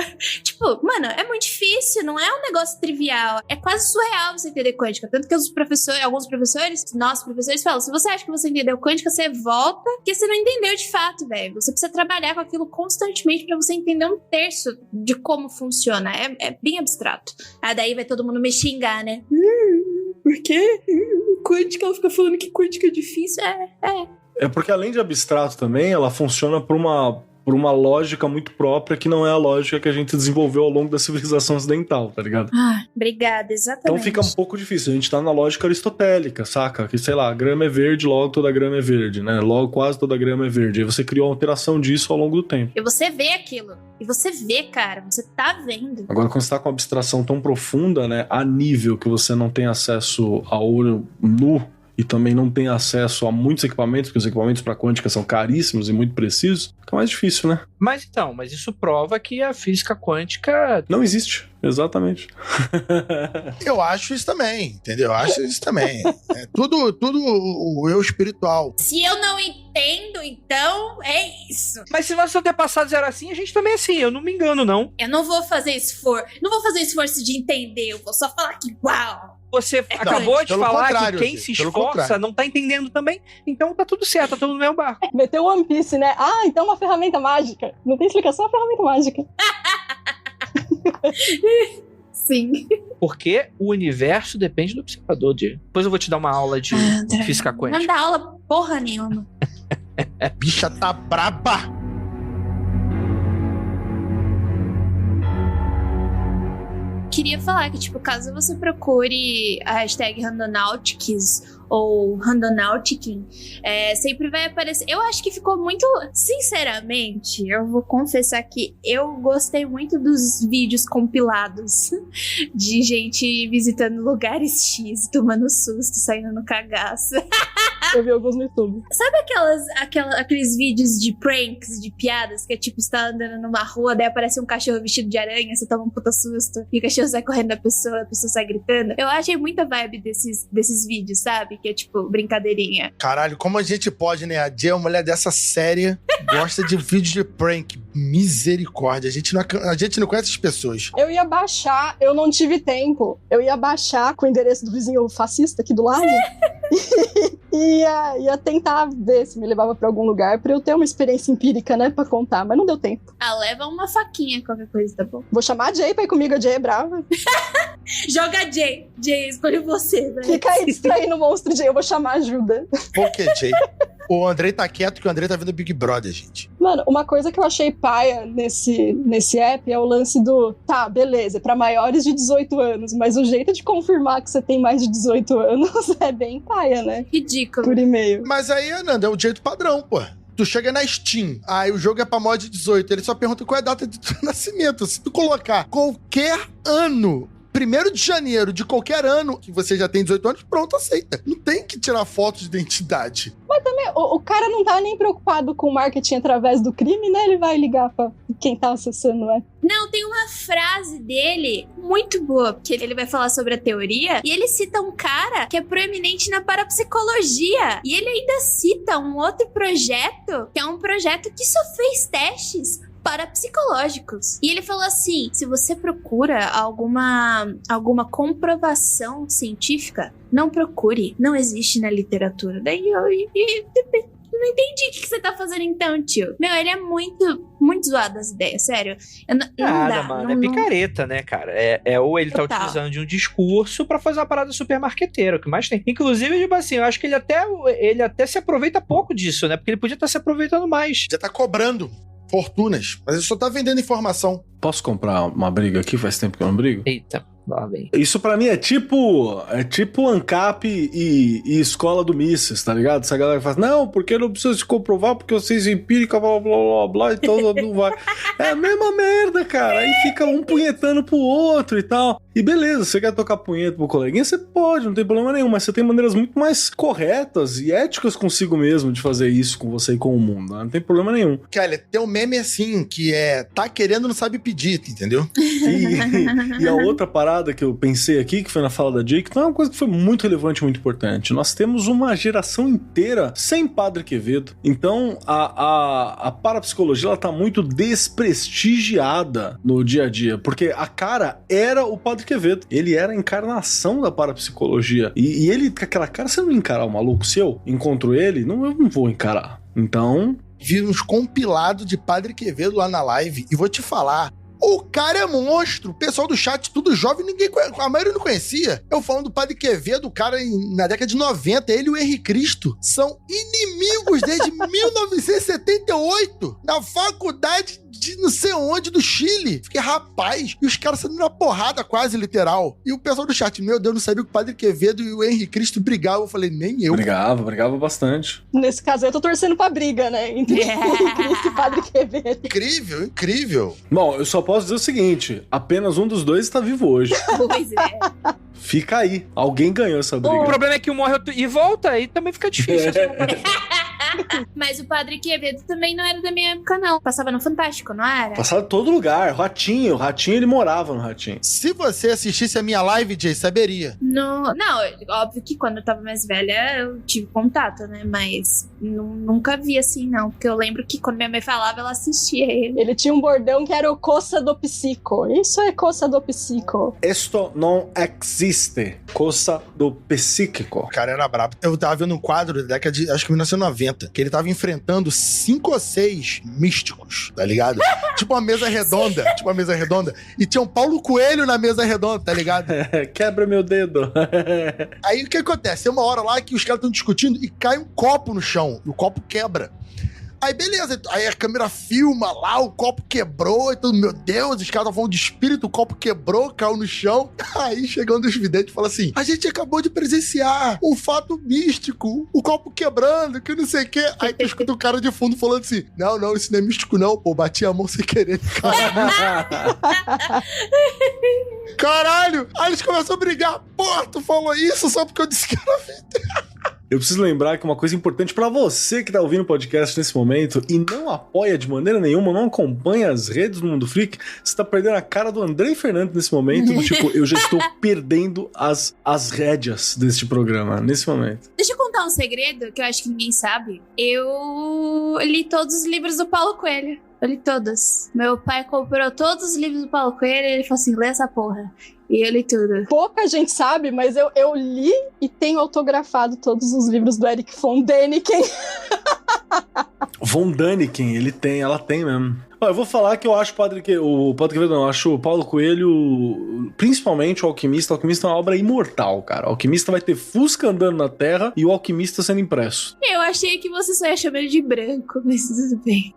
Mano, é muito difícil, não é um negócio trivial. É quase surreal você entender quântica. Tanto que alguns professores, nossos professores falam, se você acha que você entendeu quântica, você volta, porque você não entendeu de fato, velho. Você precisa trabalhar com aquilo constantemente pra você entender um terço de como funciona. É bem abstrato. Daí vai todo mundo me xingar, né? Por quê? Quântica, ela fica falando que quântica é difícil. É porque além de abstrato também, ela funciona por uma lógica muito própria, que não é a lógica que a gente desenvolveu ao longo da civilização ocidental, tá ligado? Obrigada, exatamente. Então fica um pouco difícil. A gente tá na lógica aristotélica, saca? Que, sei lá, a grama é verde, logo toda grama é verde, né? Logo quase toda grama é verde. Aí você criou uma alteração disso ao longo do tempo. E você vê aquilo. E você vê, cara. Você tá vendo. Agora, quando você tá com uma abstração tão profunda, né? A nível que você não tem acesso a olho nu, e também não tem acesso a muitos equipamentos, porque os equipamentos para quântica são caríssimos e muito precisos, fica mais difícil, né? Mas isso prova que a física quântica não existe, exatamente. Eu acho isso também, entendeu? Eu acho isso também. É tudo o eu espiritual. Se eu não entendo, então é isso. Mas se nossos antepassados eram assim, a gente também é assim, eu não me engano, não. Eu não vou fazer esforço de entender, eu vou só falar que uau. Você acabou de falar que quem se esforça não tá entendendo também, então tá tudo certo, tá tudo no mesmo barco. Meteu One Piece, né? Então é uma ferramenta mágica. Não tem explicação, é uma ferramenta mágica. Sim. Porque o universo depende do observador, Jay. Depois eu vou te dar uma aula de física Não quântica. dá aula porra nenhuma. Bicha tá braba. Queria falar que, tipo, caso você procure a hashtag Randonautics ou Randonauticking, sempre vai aparecer. Eu acho que ficou muito... Sinceramente, eu vou confessar que eu gostei muito dos vídeos compilados de gente visitando lugares X, tomando susto, saindo no cagaço. Eu vi alguns no YouTube. Sabe aqueles vídeos de pranks, de piadas, que é tipo, você tá andando numa rua, daí aparece um cachorro vestido de aranha, você toma um puta susto, e o cachorro sai correndo da pessoa, a pessoa sai gritando. Eu achei muita vibe desses vídeos, sabe? Que é tipo, brincadeirinha. Caralho, como a gente pode, né? A Jay é uma mulher dessa séria, gosta de vídeos de prank. Misericórdia, a gente não conhece as pessoas. Eu ia baixar, eu não tive tempo. Eu ia baixar com o endereço do vizinho fascista aqui do lado. E ia tentar ver se me levava pra algum lugar pra eu ter uma experiência empírica, né, pra contar, mas não deu tempo. Leva uma faquinha, qualquer coisa, tá bom? Vou chamar a Jay pra ir comigo, a Jay é brava. Joga a Jay. Jay, escolhe você, velho. Fica aí distraindo o monstro, Jay, eu vou chamar ajuda. Por que, Jay? O Andrei tá quieto que o Andrei tá vendo Big Brother, gente. Mano, uma coisa que eu achei paia nesse app é o lance do... Tá, beleza, pra maiores de 18 anos, mas o jeito de confirmar que você tem mais de 18 anos é bem paia, né? Ridículo. Por e-mail. Mas aí, Ananda, é o jeito padrão, pô. Tu chega na Steam, aí o jogo é pra maior de 18, ele só pergunta qual é a data de teu nascimento. Se tu colocar qualquer ano... 1º de janeiro de qualquer ano que você já tem 18 anos, pronto, aceita. Não tem que tirar foto de identidade. Mas também, o cara não tá nem preocupado com marketing através do crime, né? Ele vai ligar pra quem tá acessando, né? Não, tem uma frase dele muito boa, porque ele vai falar sobre a teoria, e ele cita um cara que é proeminente na parapsicologia. E ele ainda cita um outro projeto, que é um projeto que só fez testes parapsicológicos. E ele falou assim, se você procura alguma comprovação científica, não procure, não existe na literatura. Daí eu não entendi o que você tá fazendo então, tio. Meu, ele é muito zoado as ideias, sério. Não dá, mano, é picareta, né, cara? Ou ele Total. tá utilizando de um discurso pra fazer uma parada super marqueteira, o que mais tem. Inclusive, tipo assim, eu acho que ele até se aproveita pouco disso, né? Porque ele podia estar se aproveitando mais. Já tá cobrando fortunas, mas ele só tá vendendo informação. Posso comprar uma briga aqui? Faz tempo que eu não brigo. Eita, lá vem. Isso pra mim é tipo ANCAP e escola do Mises, tá ligado? Essa galera fala, não, porque não precisa se comprovar, porque eu sei empírica, blá, blá, blá, blá, então não vai. É a mesma merda, cara. Aí fica um punhetando pro outro e tal. E beleza, você quer tocar punheta pro coleguinha? Você pode, não tem problema nenhum, mas você tem maneiras muito mais corretas e éticas consigo mesmo de fazer isso com você e com o mundo, né? Não tem problema nenhum. Kelly, tem um meme assim, que é, tá querendo, não sabe pedir, entendeu? E a outra parada que eu pensei aqui, que foi na fala da Jake, então é uma coisa que foi muito relevante, muito importante. Nós temos uma geração inteira sem Padre Quevedo. Então, a parapsicologia, ela tá muito desprestigiada no dia a dia, porque a cara era o Padre Quevedo. Ele era a encarnação da parapsicologia. E ele, com aquela cara, você não encarar o maluco? Se eu encontro ele, eu não vou encarar. Então... Vi uns compilados de Padre Quevedo lá na live, e vou te falar, o cara é monstro. O pessoal do chat, tudo jovem, a maioria não conhecia. Eu falando do Padre Quevedo, o cara na década de 90, ele e o Henrique Cristo são inimigos desde 1978, na faculdade de não sei onde, do Chile. Fiquei, rapaz, e os caras saindo na porrada quase, literal. E o pessoal do chat, meu Deus, não sabia que o Padre Quevedo e o Henrique Cristo brigavam. Eu falei, nem eu. Brigava bastante. Nesse caso, eu tô torcendo pra briga, né? Entre Cristo e Padre Quevedo. Incrível, incrível. Bom, eu só posso dizer o seguinte, apenas um dos dois está vivo hoje. Pois é. Fica aí, alguém ganhou essa briga. O problema é que um morre e volta, aí também fica difícil. Mas o Padre Quevedo também não era da minha época, não. Passava no Fantástico, não era? Passava em todo lugar. O Ratinho ele morava no Ratinho. Se você assistisse a minha live, Jay, saberia. Não, óbvio que quando eu tava mais velha eu tive contato, né? Mas nunca vi assim, não. Porque eu lembro que quando minha mãe falava, ela assistia ele. Ele tinha um bordão que era o coça do psico. Isso é coça do psico. Esto não existe. Coça do psíquico. O cara era brabo. Eu tava vendo um quadro da década de, acho que 1990, que ele tava enfrentando 5 ou 6 místicos, tá ligado? Tipo uma mesa redonda. E tinha um Paulo Coelho na mesa redonda, tá ligado? Quebra meu dedo. Aí o que acontece? Tem uma hora lá que os caras estão discutindo e cai um copo no chão. E o copo quebra. Aí beleza, aí a câmera filma lá, o copo quebrou e tudo, meu Deus, os caras estavam falando de espírito, o copo quebrou, caiu no chão. Aí chegando os videntes e fala assim: a gente acabou de presenciar um fato místico, o copo quebrando, que não sei o quê. Aí tu escuta o cara de fundo falando assim: não, isso não é místico não, pô, bati a mão sem querer. Caralho! Aí eles começam a brigar. Pô, tu falou isso só porque eu disse que era vidente. Eu preciso lembrar que uma coisa importante pra você que tá ouvindo o podcast nesse momento e não apoia de maneira nenhuma, não acompanha as redes do Mundo Freak, você tá perdendo a cara do Andrei Fernandes nesse momento, do tipo, eu já estou perdendo as rédeas deste programa, nesse momento. Deixa eu contar um segredo que eu acho que ninguém sabe. Eu li todos os livros do Paulo Coelho. Eu li todos. Meu pai comprou todos os livros do Paulo Coelho e ele falou assim: lê essa porra. E eu li tudo. Pouca gente sabe, mas eu li e tenho autografado todos os livros do Erich von Däniken. Von Däniken, ela tem mesmo. Ó, eu vou falar que eu acho eu acho o Paulo Coelho, principalmente o Alquimista. O Alquimista é uma obra imortal, cara. O Alquimista vai ter Fusca andando na Terra e o Alquimista sendo impresso. Eu achei que você só ia chamar ele de branco, mas tudo bem.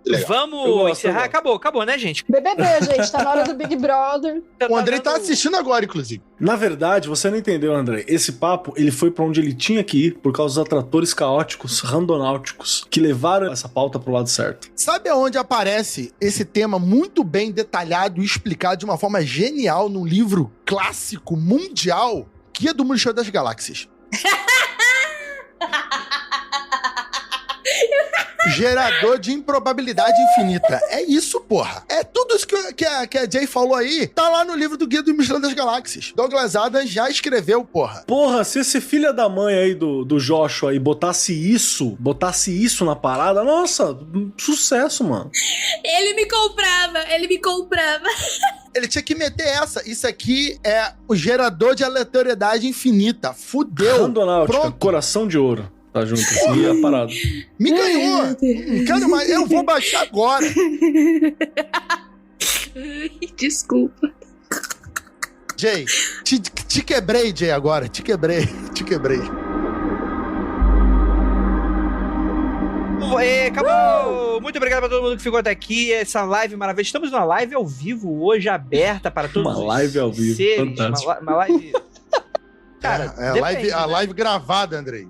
Legal. Vamos encerrar? Acabou, né, gente? BBB, gente, tá na hora do Big Brother. O Andrei tá assistindo agora, inclusive. Na verdade, você não entendeu, André. Esse papo, ele foi pra onde ele tinha que ir por causa dos atratores caóticos, randonáuticos, que levaram essa pauta pro lado certo. Sabe aonde aparece esse tema muito bem detalhado e explicado de uma forma genial num livro clássico mundial, Guia do Mochileiro das Galáxias? Gerador de improbabilidade infinita. É isso, porra. É tudo isso que a Jay falou aí. Tá lá no livro do Guia do Mochileiro das Galáxias. Douglas Adams já escreveu, porra. Porra, se esse filho da mãe aí do Joshua aí botasse isso na parada, nossa, sucesso, mano. Ele me comprava. Ele tinha que meter essa. Isso aqui é o gerador de aleatoriedade infinita. Fudeu. Randonáutica, Pronto. Coração de ouro. Tá junto assim, é a parada. Me ganhou. Não quero mais. Eu vou baixar agora. Desculpa. Jay, te quebrei, Jay, agora. Te quebrei. Acabou! Muito obrigado pra todo mundo que ficou até aqui. Essa live maravilhosa. Estamos numa live ao vivo hoje, aberta para todos Uma live ao vivo, seres. fantástico. Uma live... Cara, a live gravada, Andrei.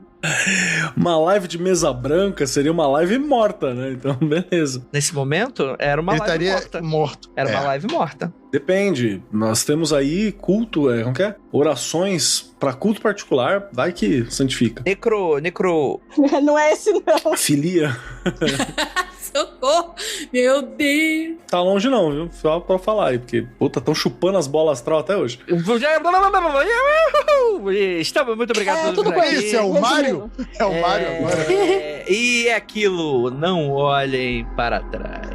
Uma live de mesa branca seria uma live morta, né? Então, beleza. Nesse momento, era uma Ele live estaria morto. Era uma live morta. Depende. Nós temos aí culto, como que é? Orações pra culto particular, vai que santifica. Necro... Não é esse, não. Filia. Socorro! Meu Deus! Tá longe não, viu? Só pra falar aí, porque, puta, tão chupando as bolas astral até hoje. Estamos muito obrigado por tudo bem. Esse é o Mário? É o Mário agora. E é aquilo, não olhem para trás.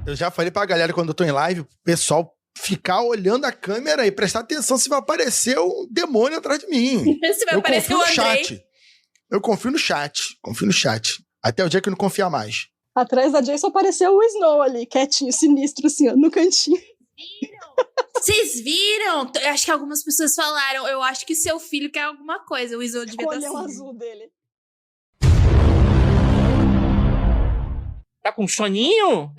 Eu já falei pra galera quando eu tô em live, o pessoal ficar olhando a câmera e prestar atenção se vai aparecer um demônio atrás de mim. Se vai aparecer o Andrei. Chat. Eu confio no chat. Até o dia que eu não confiar mais. Atrás da Jay só apareceu o Snow ali, quietinho, sinistro, assim, ó, no cantinho. Vocês viram? Eu acho que algumas pessoas falaram, eu acho que seu filho quer alguma coisa. O Iso devia estar Olhão assim. azul dele. Tá com soninho?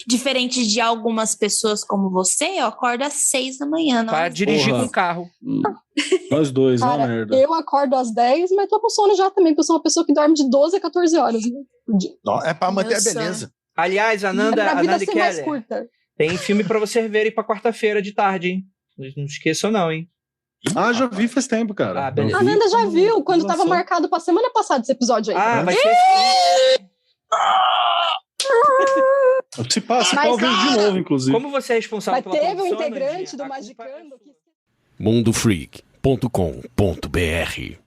Diferente de algumas pessoas como você, eu acordo às 6 da manhã. Não Para dirigir Porra. com o carro. Nós dois, Cara, uma merda. eu acordo às 10, mas tô com sono já também, porque eu sou uma pessoa que dorme de 12 a 14 horas, né, por dia. Não, é pra manter Meu a beleza. Aliás, Ananda Pra vida ser mais Keller, curta. tem filme pra você ver aí pra quarta-feira de tarde, hein? Não esqueçam não, hein? Ah, já vi faz tempo, cara. Ah, beleza. A Nanda já viu, quando tava lançou. marcado pra semana passada esse episódio aí. Ah, vai ser... Se passa, Mas, talvez de cara, novo, inclusive. Como você é responsável Mas pela teve um produção, integrante Nandinha, do a culpa é Magicando sua. que... mundofreak.com.br